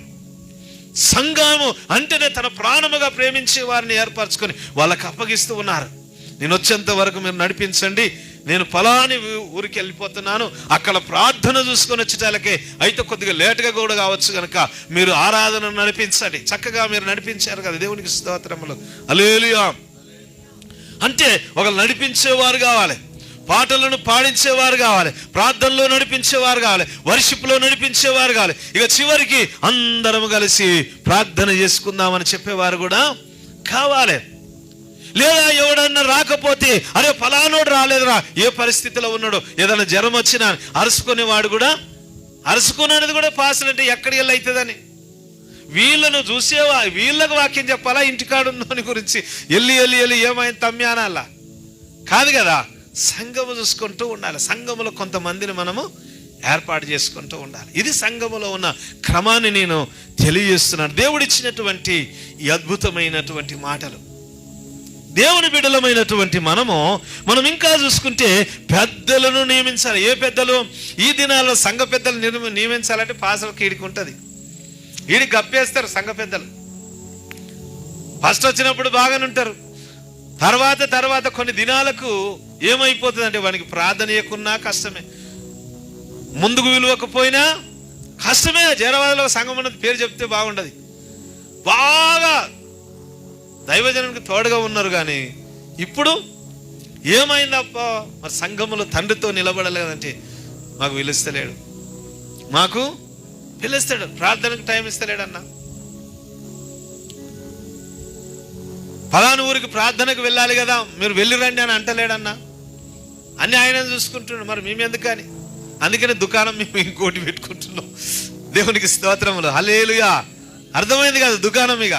A: సంఘము అంటేనే తన ప్రాణముగా ప్రేమించే వారిని ఏర్పరచుకొని వాళ్ళకి అప్పగిస్తూ ఉన్నారు. నేను వచ్చేంత వరకు మీరు నడిపించండి, నేను ఫలాని ఊరికి వెళ్ళిపోతున్నాను, అక్కడ ప్రార్థన చూసుకొని వచ్చేటాలకే అయితే కొద్దిగా లేటుగా కూడా కావచ్చు కనుక మీరు ఆరాధన నడిపించండి. చక్కగా మీరు నడిపించారు కదా, దేవునికి స్తోత్రములు, హల్లెలూయా. అంటే ఒకరు నడిపించేవారు కావాలి, పాటలను పాడించేవారు కావాలి, ప్రార్థనలో నడిపించేవారు కావాలి, వర్షిప్లో నడిపించేవారు కావాలి. ఇక చివరికి అందరం కలిసి ప్రార్థన చేసుకుందామని చెప్పేవారు కూడా కావాలి. లేదా ఎవడన్నా రాకపోతే, అరే ఫలానోడు రాలేదురా, ఏ పరిస్థితిలో ఉన్నాడో, ఏదైనా జ్వరం వచ్చినా అరుచుకునేవాడు కూడా, అరుచుకునేది కూడా పాస్టర్ అంటే ఎక్కడికి వెళ్ళి అవుతుందని వీళ్ళను చూసేవా, వీళ్ళకు వాక్యం చెప్పాలా, ఇంటికాడున్నోని గురించి వెళ్ళి ఏమైంది తమ్యానాలా కాదు కదా. సంఘము చూసుకుంటూ ఉండాలి. సంఘములో కొంతమందిని మనము ఏర్పాటు చేసుకుంటూ ఉండాలి. ఇది సంఘములో ఉన్న క్రమాన్ని నేను తెలియజేస్తున్నాను. దేవుడిచ్చినటువంటి ఈ అద్భుతమైనటువంటి మాటలు. దేవుని బిడ్డలమైనటువంటి మనం ఇంకా చూసుకుంటే పెద్దలను నియమించాలి. ఏ పెద్దలు? ఈ దినాల్లో సంఘ పెద్దలు నియమించాలంటే పాస్టర్కి ఈడికి ఉంటుంది, ఈడికి గప్పేస్తారు. సంఘ పెద్దలు ఫస్ట్ వచ్చినప్పుడు బాగానే ఉంటారు, తర్వాత కొన్ని దినాలకు ఏమైపోతుందంటే వానికి ప్రార్థన చేయకున్నా కష్టమే, ముందుకు విలువకపోయినా కష్టమే. జైరాబాద్లో సంఘం అన్నది పేరు చెప్తే బాగుండదు. బాగా దైవజనానికి తోడుగా ఉన్నారు, కానీ ఇప్పుడు ఏమైందప్ప, మరి సంఘములో తండ్రితో నిలబడలేదంటే మాకు పిలుస్తలేడు, మాకు పిలుస్తాడు, ప్రార్థనకు టైం ఇస్తలేడన్నా, ఫలానా ఊరికి ప్రార్థనకు వెళ్ళాలి కదా మీరు వెళ్ళి రండి అని అంటలేడన్నా, అన్ని ఆయన చూసుకుంటున్నాడు. మరి మేమెందుకని, అందుకనే దుకాణం మేము ఇంకోటి పెట్టుకుంటున్నాం. దేవునికి స్తోత్రములు, హల్లెలూయా. అర్థమైంది కదా దుకాణం. ఇక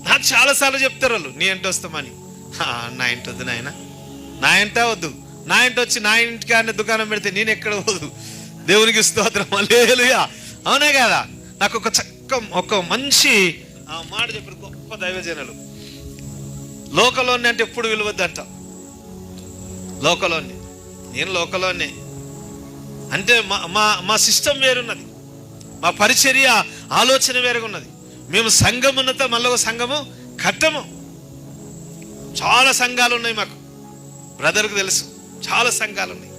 A: నాకు చాలాసార్లు చెప్తారు వాళ్ళు, నీ ఇంటి వస్తామని. నా ఇంటి వద్దు నాయన, నా ఇంట వద్దు, నా ఇంటి వచ్చి నా ఇంటికి అనే దుకాణం పెడితే నేను ఎక్కడ వద్దు. దేవునికి స్తోత్రం, హల్లెలూయా. అవునే కదా. నాకు ఒక మంచి మాట చెప్పారు గొప్ప దైవజనులు. లోకలోని అంటే ఎప్పుడు విలువద్దంట. లోకలోని, నేను లోకలోనే అంటే మా సిస్టమ్ వేరున్నది, మా పరిచర్య ఆలోచన వేరుగా ఉన్నది. మేము సంఘం ఉన్నత మళ్ళీ ఒక సంఘము కట్టము. చాలా సంఘాలు ఉన్నాయి మాకు, బ్రదర్కి తెలుసు, చాలా సంఘాలు ఉన్నాయి.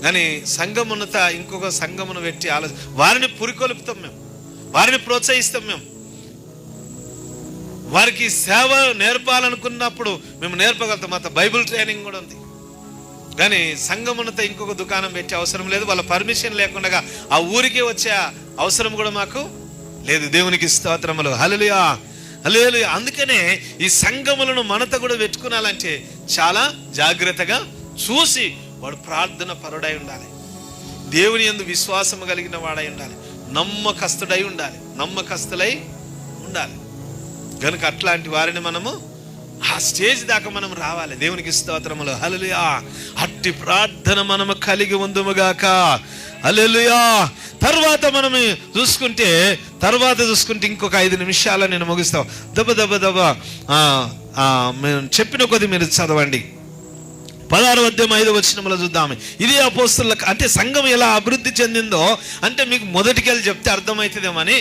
A: కానీ సంఘం ఉన్నత ఇంకొక సంఘమును పెట్టి వారిని పురికొల్పుతాం మేము, వారిని ప్రోత్సహిస్తాం మేము. వారికి సేవ నేర్పాలనుకున్నప్పుడు మేము నేర్పగలుగుతాం. మాతో బైబిల్ ట్రైనింగ్ కూడా ఉంది. కానీ సంఘమున్నత ఇంకొక దుకాణం పెట్టే అవసరం లేదు, వాళ్ళ పర్మిషన్ లేకుండా ఆ ఊరికే వచ్చే అవసరం కూడా మాకు లేదు. దేవునికి స్తోత్రములు, హల్లెలూయా, హల్లెలూయా. అందుకనే ఈ సంఘములను మనతో కూడా పెట్టుకునాలంటే చాలా జాగ్రత్తగా చూసి వాడు ప్రార్థన పరుడై ఉండాలి, దేవుని యందు విశ్వాసము కలిగిన వాడై ఉండాలి, నమ్మకస్తుడై ఉండాలి, నమ్మకస్తులై ఉండాలి. కనుక అట్లాంటి వారిని మనము ఆ స్టేజ్ దాకా మనం రావాలి. దేవునికి స్తోత్రములు, హల్లెలూయా. అట్టి ప్రార్థన మనము కలిగి ఉందుముగాక, హల్లెలూయా. తర్వాత మనం చూసుకుంటే ఇంకొక 5 నిమిషాలు నేను ముగిస్తాను. దెబ్బ మేము చెప్పిన కొద్ది మీరు చదవండి. 16వ అధ్యాయం 5వ వచనంలో చూద్దాము. ఇదే అపోస్తలులకు అంటే సంఘం ఎలా అభివృద్ధి చెందిందో అంటే మీకు మొదటికెళ్ళి చెప్తే అర్థమవుతుందేమని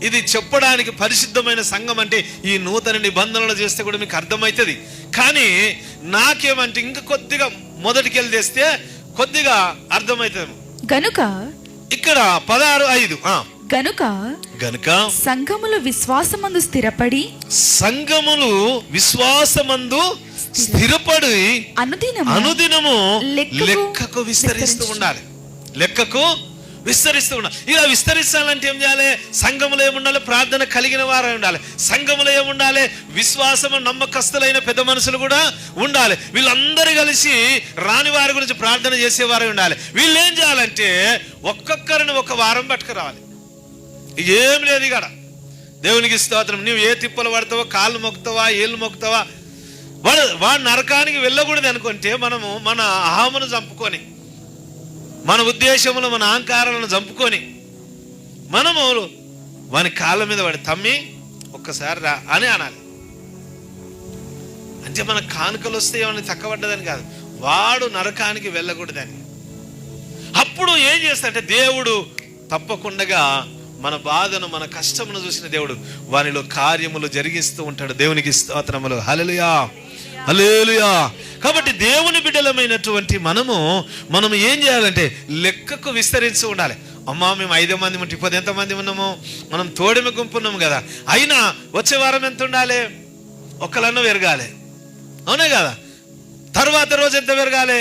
A: ఇది చెప్పడానికి పరిశుద్ధమైన సంఘం అంటే ఈ నూతన నిబంధనలు చేస్తే కూడా మీకు అర్థమవుతుంది. కానీ నాకేమంటే ఇంకా కొద్దిగా మొదటికి వెళ్ళి తెస్తే కొద్దిగా అర్థమవుతుంది.
D: గనుక
A: ఇక్కడ 16:5
D: గనుక సంఘములు విశ్వాసమందు స్థిరపడి అనుదినము
A: లెక్కకు విస్తరిస్తూ ఉండాలి. ఇలా విస్తరించాలంటే ఏం చేయాలి? సంఘములో ఏముండాలి? ప్రార్థన కలిగిన వారై ఉండాలి. సంఘములో ఏముండాలి? విశ్వాసము నమ్మకస్తులైన పెద్ద మనుషులు కూడా ఉండాలి. వీళ్ళందరూ కలిసి రాని వారి గురించి ప్రార్థన చేసేవారై ఉండాలి. వీళ్ళు ఏం చేయాలంటే ఒక్కొక్కరిని ఒక వారం పట్టుకురావాలి. ఏం లేదు ఇక్కడ. దేవునికి స్తోత్రం. నువ్వు ఏ తిప్పలు పడతావో, కాళ్ళు మొక్కుతావా, ఏళ్ళు మొక్కుతావా, వాడు నరకానికి వెళ్ళకూడదు అనుకుంటే మనము మన అహమును చంపుకొని, మన ఉద్దేశములు, మన అహంకారాలను చంపుకొని మనము వాని కాళ్ళ మీద పడి తమ్మి ఒక్కసారి రా అని అనాలి. అంటే మన కానుకలు వస్తే ఏమన్నా తక్కబడ్డదని కాదు, వాడు నరకానికి వెళ్ళకూడదని. అప్పుడు ఏం చేస్తాడంటే దేవుడు తప్పకుండా మన బాధను, మన కష్టమును చూసిన దేవుడు వానిలో కార్యములు జరిగిస్తూ ఉంటాడు. దేవునికి స్తోత్రములు. హల్లెలూయా, హల్లెలూయా. కాబట్టి దేవుని బిడ్డలమైనటువంటి మనం ఏం చేయాలంటే లెక్కకు విస్తరించి ఉండాలి. అమ్మా మేము 5 మంది ఉంటే ఇప్పుడు ఎంతమంది ఉన్నాము? మనం తోడిమి గుంపు ఉన్నాము కదా. అయినా వచ్చే వారం ఎంత ఉండాలి? ఒక్కలన్నా పెరగాలి, అవునే కదా. తర్వాత రోజు ఎంత పెరగాలి?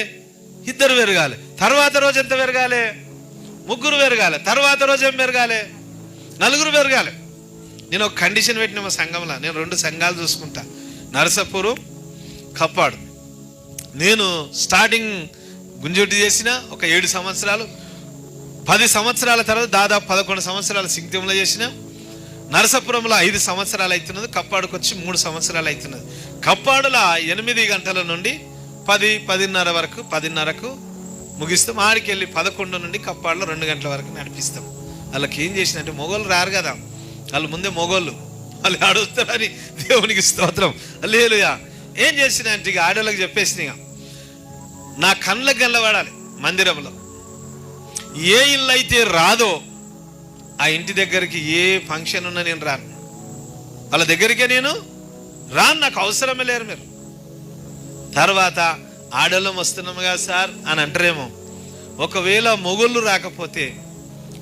A: 2 పెరగాలి. తర్వాత రోజు ఎంత పెరగాలి? 3 పెరగాలి. తర్వాత రోజు ఏం పెరగాలి? 4 పెరగాలి. నేను ఒక కండిషన్ పెట్టిన మా సంఘంలో, నేను 2 సంఘాలు చూసుకుంటా, నరసాపూర్, కప్పాడు. నేను స్టార్టింగ్ గుంజోటి చేసిన ఒక 7 సంవత్సరాలు, 10 సంవత్సరాల తర్వాత దాదాపు 11 సంవత్సరాలు సింగంలో చేసిన. నరసాపురంలో 5 సంవత్సరాలు అవుతున్నది. కప్పాడుకు వచ్చి 3 సంవత్సరాలు అవుతున్నది. కప్పాడులో 8 గంటల నుండి 10-10:30 వరకు, 10:30కు ముగిస్తాం. ఆడికి వెళ్ళి 11 నుండి కప్పాడులో 2 గంటల వరకు నడిపిస్తాం. వాళ్ళకి ఏం చేసినంటే మొగోళ్ళు రారు కదా, వాళ్ళు ముందే మొగోళ్ళు, వాళ్ళు ఆడొస్తారని దేవునికి స్తోత్రం. హల్లెలూయా. ఏం చేసిన అంటే ఇక ఆడోళ్ళకి చెప్పేసిన, నా కళ్ళకు గల్లవాడాలి. మందిరంలో ఏ ఇల్లు అయితే రాదో ఆ ఇంటి దగ్గరికి ఏ ఫంక్షన్ ఉన్నా నేను రాను, వాళ్ళ దగ్గరికే నేను రాను, నాకు అవసరమే లేరు మీరు. తర్వాత ఆడోళ్ళం వస్తున్నాము కదా సార్ అని అంటారేమో. ఒకవేళ మొగోళ్ళు రాకపోతే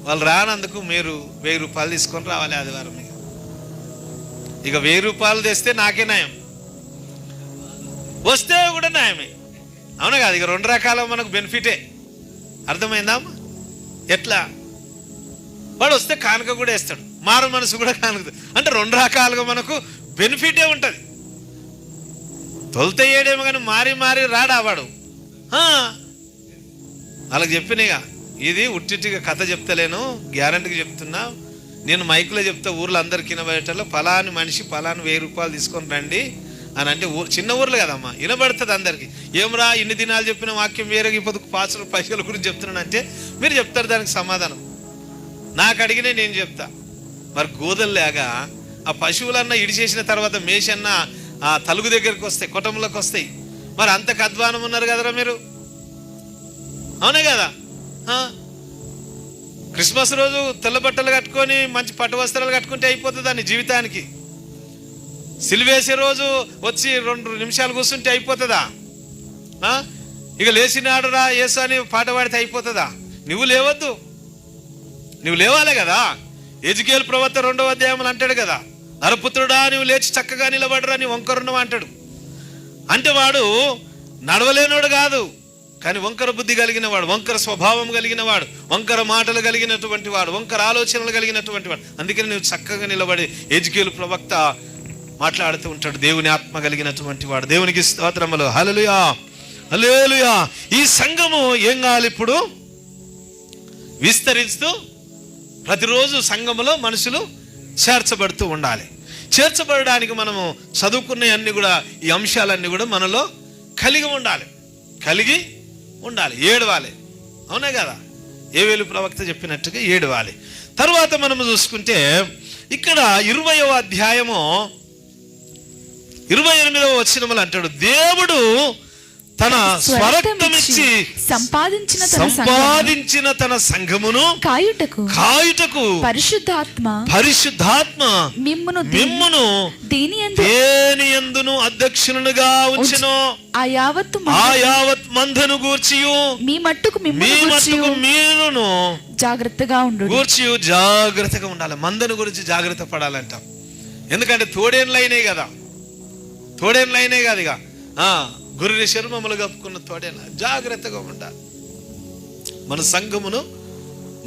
A: వాళ్ళు రానందుకు మీరు 1000 రూపాయలు తీసుకొని రావాలి ఆదివారం. ఇక 1000 రూపాయలు తెస్తే నాకే న్యాయం, వస్తే కూడా న్యాయమే, అవునా కాదు. ఇక 2 రకాల మనకు బెనిఫిటే. అర్థమైందా? ఎట్లా? వాడు వస్తే కానుక కూడా వేస్తాడు, మారు మనసు కూడా కానుక, అంటే 2 రకాలుగా మనకు బెనిఫిటే ఉంటుంది. తొలితే ఏడేమో కానీ మారి రాడా వాడు. వాళ్ళకి చెప్పినగా, ఇది ఉట్టిగా కథ చెప్తలేను, గ్యారంటీగా చెప్తున్నా. నేను మైకులో చెప్తా, ఊర్లో అందరికి వినబడేటలో పలాని మనిషి పలాని 1000 రూపాయలు తీసుకొని రండి అని అంటే, చిన్న ఊర్లు కదమ్మా, వినబడుతుంది అందరికి. ఏమరా ఇన్ని దినాలు చెప్పిన వాక్యం వేరే, ఇప్పుడు పాసులు పైసల గురించి చెప్తున్నానంటే మీరు చెప్తారు దానికి సమాధానం. నాకు అడిగినే నేను చెప్తా. మరి గోదల్లాగా ఆ పశువులన్నా ఇడిచేసిన తర్వాత మేషన్న ఆ తలుగు దగ్గరికి వస్తాయి, కుటుంబంలోకి వస్తాయి. మరి అంత అధ్వానం ఉన్నారు కదరా మీరు, అవునే కదా. క్రిస్మస్ రోజు తెల్ల బట్టలు కట్టుకొని మంచి పట్టు వస్త్రాలు కట్టుకుంటే అయిపోతుంది దాని జీవితానికి. సిలువేసే రోజు వచ్చి 2 నిమిషాలు కూర్చుంటే అయిపోతుందా? ఇక లేచినాడురా యేసు అని పాట పాడితే అయిపోతుందా? నువ్వు లేవద్దు, నువ్వు లేవాలే కదా. ఎజికేలు ప్రవక్త 2వ అధ్యాయంలో అంటాడు కదా, నరపుత్రుడా నువ్వు లేచి చక్కగా నిలబడరా, నీ వంకరున్నావు అంటాడు. అంటే వాడు నడవలేనోడు కాదు, కానీ వంకర బుద్ధి కలిగిన వాడు, వంకర స్వభావం కలిగిన వాడు, వంకర మాటలు కలిగినటువంటి వాడు, వంకర ఆలోచనలు కలిగినటువంటి వాడు. అందుకని నువ్వు చక్కగా నిలబడి ఎజికేలు ప్రవక్త మాట్లాడుతూ ఉంటాడు. దేవుని ఆత్మ కలిగినటువంటి వాడు. దేవునికి స్తోత్రములు. హల్లెలూయా, హల్లెలూయా. ఈ సంఘము ఏం కావాలి? ఇప్పుడు విస్తరిస్తూ ప్రతిరోజు సంఘములో మనుషులు చేర్చబడుతూ ఉండాలి. చేర్చబడడానికి మనము చదువుకునే అన్ని కూడా, ఈ అంశాలన్నీ కూడా మనలో కలిగి ఉండాలి, ఏడవాలి, అవునా కదా. యోవేలు ప్రవక్త చెప్పినట్టుగా ఏడవాలి. తర్వాత మనము చూసుకుంటే ఇక్కడ 20వ అధ్యాయము 28వ వచనములు అంటాడు, దేవుడు తన స్వరక్తమిచ్చి
D: సంపాదించిన
A: తన సంఘమును
D: కాయుటకు
A: పరిశుద్ధాత్మ మిమ్మును దేనియందును అధ్యక్షునుగా ఉంచెను.
D: ఆ యావత్
A: మందను గూర్చియు
D: మీ మట్టుకు
A: మీరును
D: జాగ్రత్తగా
A: ఉండాలి. మందను గురించి జాగ్రత్త పడాలంట. ఎందుకంటే తోడేన్లైనే కదా ఇక గొర్రె చర్మములు కప్పుకున్న తోడేన. జాగ్రత్తగా ఉండాలి. మన సంఘమును,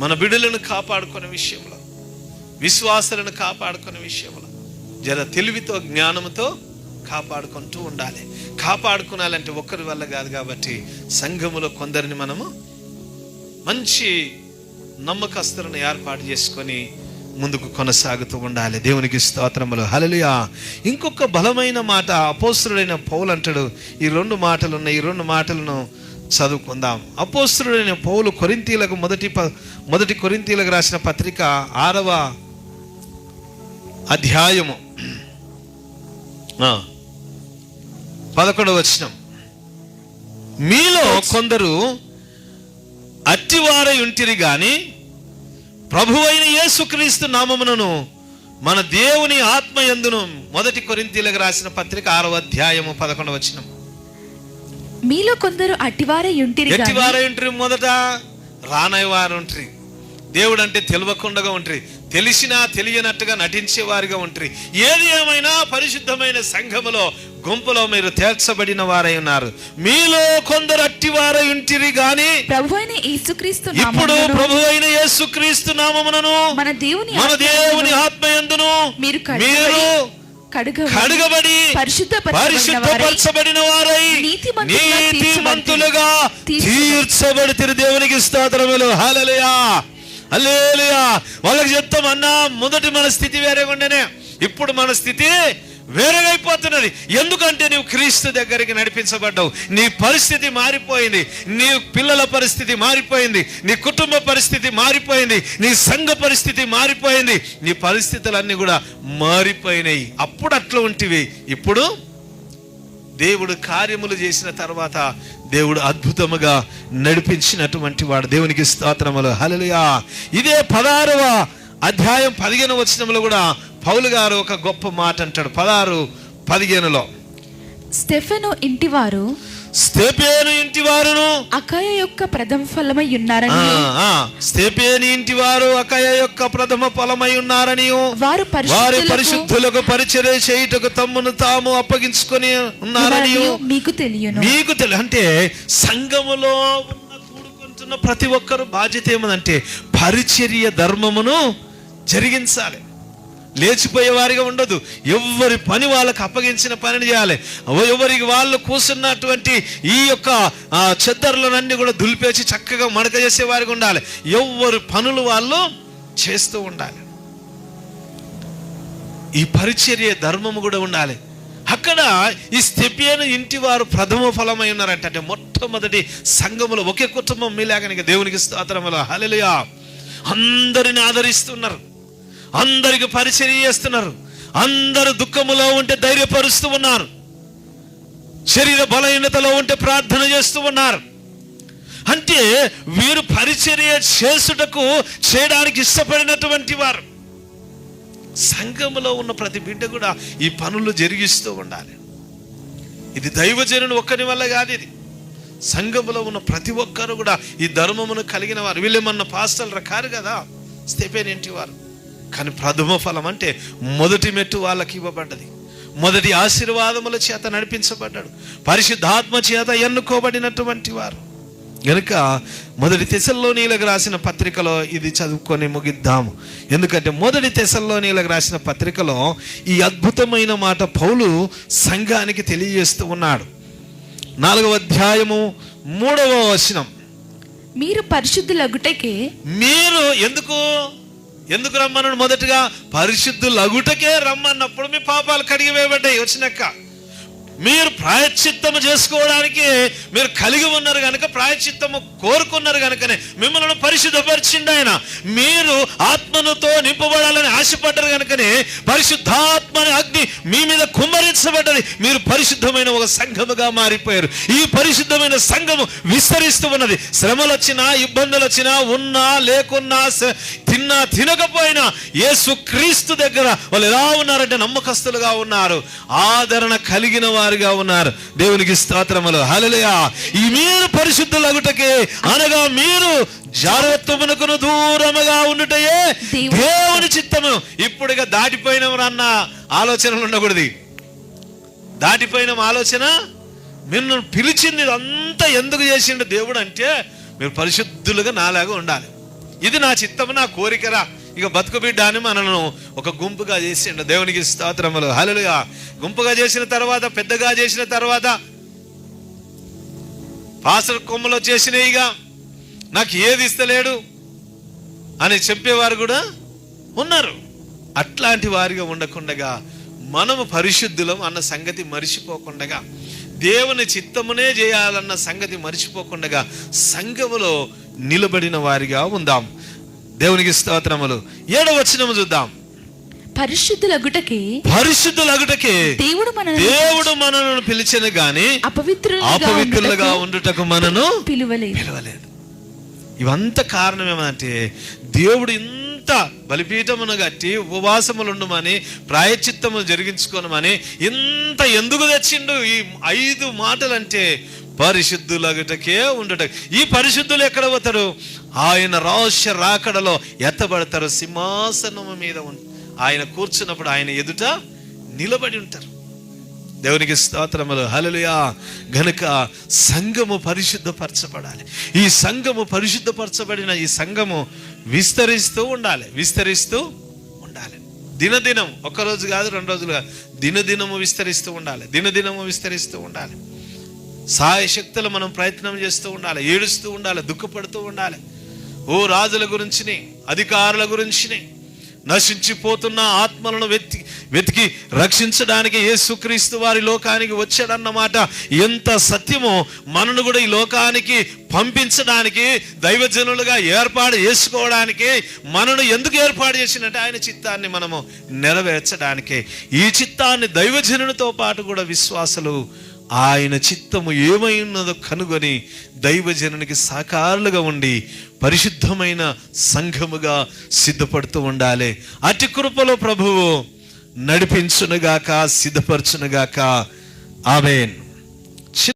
A: మన బిడ్డలను కాపాడుకునే విషయంలో, విశ్వాసాలను కాపాడుకునే విషయంలో జర తెలివితో, జ్ఞానంతో కాపాడుకుంటూ ఉండాలి. కాపాడుకునాలంటే ఒక్కరి వల్ల కాదు. కాబట్టి సంఘములో కొందరిని మనము మంచి నమ్మకస్తులను ఏర్పాటు చేసుకొని ముందుకు కొనసాగుతూ ఉండాలి. దేవునికి స్తోత్రములు. హల్లెలూయా. ఇంకొక బలమైన మాట అపోస్తలుడైన పౌలు అంటాడు. ఈ రెండు మాటలు ఉన్నాయి. ఈ రెండు మాటలను చదువుకుందాం. అపోస్తలుడైన పౌలు మొదటి కొరింథీయులకు రాసిన పత్రిక 6వ అధ్యాయము 11వ వచనం. మీలో కొందరు అట్టివారై ఉంటిరి గాని ప్రభువైన యేసుక్రీస్తు నామమును మన దేవుని ఆత్మయందును. మొదటి కొరింథీయులకు రాసిన పత్రిక 6వ అధ్యాయము 11వ వచనం.
D: మీలో కొందరు అట్టివారై ఉంటిరి.
A: మొదట రానయ్య వారు ఉంట్రి. దేవుడు అంటే తెలియకుండా ఉంట్రి, తెలిసినా తెలియనట్టుగా నటించేవారుగా ఉంట్రి. ఏది ఏమైనా పరిశుద్ధమైన సంఘములో గుంపులో మీరు చేర్చబడిన వారై ఉన్నారు. మీలో కొందరు అట్టివారై ఉంటిరి గాని ఇప్పుడు ప్రభువైన యేసుక్రీస్తు నామమును మన దేవుని ఆత్మయందును మీరు కడుగబడి పరిశుద్ధపరచబడిన వారై నీతిమంతులుగా తీర్చబడితిరి. దేవునికి స్తోత్రములు. హల్లెలూయా, హల్లెలూయా. వాళ్ళకి చెప్తాం, అన్నా మొదటి మన స్థితి వేరేగా ఉండేనే, ఇప్పుడు మన స్థితి వేరేగైపోతున్నది. ఎందుకంటే నువ్వు క్రీస్తు దగ్గరికి నడిపించబడ్డావు. నీ పరిస్థితి మారిపోయింది. నీ పిల్లల పరిస్థితి మారిపోయింది. నీ కుటుంబ పరిస్థితి మారిపోయింది. నీ సంఘ పరిస్థితి మారిపోయింది. నీ పరిస్థితులన్నీ కూడా మారిపోయినాయి. అప్పుడు అట్లా ఉంటివి. ఇప్పుడు దేవుడు కార్యములు చేసిన తర్వాత దేవుడు అద్భుతముగా నడిపించినటువంటి వాడు. దేవునికి స్తోత్రములు. హల్లెలూయా. ఇదే 16వ అధ్యాయం 15వ వచనంలో కూడా పౌలు గారు ఒక గొప్ప మాట అంటాడు. 16:15
D: స్టెఫెను ఇంటివారును
A: అకయ యొక్క ప్రథమ ఫలమై ఉన్నారని. స్టెఫెను ఇంటివారు అకయ యొక్క ప్రథమ ఫలమై ఉన్నారని వారు పరిశుద్ధులకు పరిచర్య చేయుటకు తమ్మును తాము అప్పగించుకొని ఉన్నారని
D: మీకు తెలియను.
A: అంటే సంఘములో కూడుకుంటున్న ప్రతి ఒక్కరు బాధ్యత ఏమదంటే పరిచర్య ధర్మమును జరిగించాలి. లేచిపోయే వారిగా ఉండదు. ఎవరి పని వాళ్ళకు అప్పగించిన పనిని చేయాలి. ఎవరికి వాళ్ళు కూర్చున్నటువంటి ఈ యొక్క చెద్దర్లనన్నీ కూడా దులిపేసి చక్కగా మడక చేసే వారికి ఉండాలి. ఎవరి పనులు వాళ్ళు చేస్తూ ఉండాలి. ఈ పరిచర్య ధర్మము కూడా ఉండాలి. అక్కడ ఈ స్టెఫెను ఇంటి వారు ప్రథమ ఫలమై ఉన్నారంట. అంటే మొట్టమొదటి సంఘములో ఒకే కుటుంబం మీలాగనిక. దేవునికి స్తోత్రములు. హల్లెలూయా. అందరిని ఆదరిస్తున్నారు, అందరికి పరిచర్య చేస్తున్నారు, అందరు దుఃఖములో ఉంటే ధైర్యపరుస్తూ ఉన్నారు, శరీర బలహీనతలో ఉంటే ప్రార్థన చేస్తూ ఉన్నారు. అంటే వీరు పరిచర్య చేయడానికి ఇష్టపడినటువంటి వారు. సంఘములో ఉన్న ప్రతి బిడ్డ కూడా ఈ పనులు జరిగిస్తూ ఉండాలి. ఇది దైవజనుడు ఒక్కని వల్ల కాదు. ఇది సంఘములో ఉన్న ప్రతి ఒక్కరు కూడా ఈ ధర్మమును కలిగిన వారు. వీళ్ళేమన్నా పాస్టర్లు కారు కదా, స్టెఫెను ఇంటి వారు. కానీ ప్రథమ ఫలం అంటే మొదటి మెట్టు వాళ్ళకి ఇవ్వబడ్డది. మొదటి ఆశీర్వాదముల చేత నడిపించబడ్డాడు, పరిశుద్ధాత్మ చేత ఎన్నుకోబడినటువంటి వారు. కనుక మొదటి తెస్సలోనీయులకు రాసిన పత్రికలో ఇది చదువుకొని ముగిద్దాము. ఎందుకంటే మొదటి తెస్సలోనీయులకు రాసిన పత్రికలో ఈ అద్భుతమైన మాట పౌలు సంఘానికి తెలియజేస్తూ ఉన్నాడు. 4వ అధ్యాయము 3వ వచనం.
D: మీరు పరిశుద్ధులగుటకే.
A: మీరు ఎందుకు రమ్మన్నాడు? మొదటగా పరిశుద్ధులగుటకే రమ్మన్నప్పుడు మీ పాపాలు కడిగివేయబడ్డాయి. వచ్చినాక మీరు ప్రాయశ్చిత్తము చేసుకోవడానికి మీరు కలిగి ఉన్నారు కనుక, ప్రాయశ్చిత్తము కోరుకున్నారు కనుకనే మిమ్మల్ని పరిశుద్ధపరిచిండు ఆయన. మీరు ఆత్మతో నింపబడాలని ఆశపడ్డారు కనుకనే పరిశుద్ధాత్మ అనే అగ్ని మీ మీద కుమ్మరించబడ్డది. మీరు పరిశుద్ధమైన ఒక సంఘముగా మారిపోయారు. ఈ పరిశుద్ధమైన సంఘము విస్తరిస్తూ ఉన్నది. శ్రమలు వచ్చినా, ఇబ్బందులు వచ్చినా, ఉన్నా లేకున్నా, తిన్నా తినకపోయినా యేసు క్రీస్తు దగ్గర వాళ్ళు ఎలా ఉన్నారంటే నమ్మకస్తులుగా ఉన్నారు, ఆదరణ కలిగిన వారుగా ఉన్నారు. దేవునికి స్తోత్రములు. హల్లెలూయా. ఈ మీరు పరిశుద్ధులగుటకే అనగా మీరు జారత్వమునకు దూరముగా ఉండుటయే దేవుని చిత్తము. ఇప్పుడుగా దాటిపోయినవరన్న ఆలోచనలు ఉండకూడదు. దాటిపోయిన ఆలోచన, నిన్ను పిలిచింది ఇదంతా ఎందుకు చేసిండు దేవుడు అంటే మీరు పరిశుద్ధులుగా నాలాగా ఉండాలి. ఇది నా చిత్తము, నా కోరికరా. ఇక బతుకు బిడ్డ అని మనను ఒక గుంపుగా చేసిండు. దేవునికి స్తోత్రములు. హల్లెలూయా. గుంపుగా చేసిన తర్వాత, పెద్దగా చేసిన తర్వాత పాస్టర్ కొమ్మలో చేసినయిగా నాకు ఏది ఇస్తలేడు అని చెప్పేవారు కూడా ఉన్నారు. అట్లాంటి వారిగా ఉండకుండగా మనము పరిశుద్ధులం అన్న సంగతి మరిచిపోకుండగా, దేవుని చిత్తమునే చేయాలన్న సంగతి మరిచిపోకుండగా సంఘములో నిలబడిన వారిగా ఉందాం. దేవునికి స్తోత్రములు. 7వ వచనము చూద్దాం.
D: పరిశుద్ధులగుటకే
A: దేవుడు మనను పిలిచెను గాని అపవిత్రులుగా ఉండుటకు మనను పిలవలేదు. ఇవంతా కారణం ఏమంటే దేవుడు ఇంత బలిపీఠమును కట్టి ఉపవాసములుండమని, ప్రాయశ్చిత్తము జరిగించుకోనమని ఇంత ఎందుకు తెచ్చిండు? ఈ 5 మాటలంటే పరిశుద్ధులగుటకే ఉండుట. ఈ పరిశుద్ధులు ఎక్కడ పోతారు? ఆయన రహస్య రాకడలో ఎత్తబడతారు. సింహాసనము మీద ఆయన కూర్చున్నప్పుడు ఆయన ఎదుట నిలబడి ఉంటారు. దేవునికి స్తోత్రములు. హల్లెలూయా. గనుక సంఘము పరిశుద్ధపరచబడాలి. ఈ సంఘము పరిశుద్ధపరచబడిన ఈ సంఘము విస్తరిస్తూ ఉండాలి. దినదినం, ఒక్కరోజు కాదు, 2 రోజులు కాదు, దినదినము విస్తరిస్తూ ఉండాలి. సాయశక్తులు మనం ప్రయత్నం చేస్తూ ఉండాలి, ఏడుస్తూ ఉండాలి, దుఃఖపడుతూ ఉండాలి. ఓ రాజుల గురించిని, అధికారుల గురించిని, నశించిపోతున్న ఆత్మలను వెతికి రక్షించడానికి యేసుక్రీస్తు వారి లోకానికి వచ్చాడన్నమాట ఎంత సత్యమో, మనను కూడా ఈ లోకానికి పంపించడానికి, దైవజనులుగా ఏర్పాటు చేసుకోవడానికి మనను ఎందుకు ఏర్పాటు చేసినట్టు ఆయన చిత్తాన్ని మనము నెరవేర్చడానికే. ఈ చిత్తాన్ని దైవజనునితో పాటు కూడా విశ్వాసులు ఆయన చిత్తము ఏమై ఉన్నదో కనుగొని దైవజనునికి సాకారులుగా ఉండి పరిశుద్ధమైన సంఘముగా సిద్ధపడుతూ ఉండాలి. అతి కృపలో ప్రభువు నడిపించునుగాక, సిద్ధపరచునుగాక. ఆమేన్.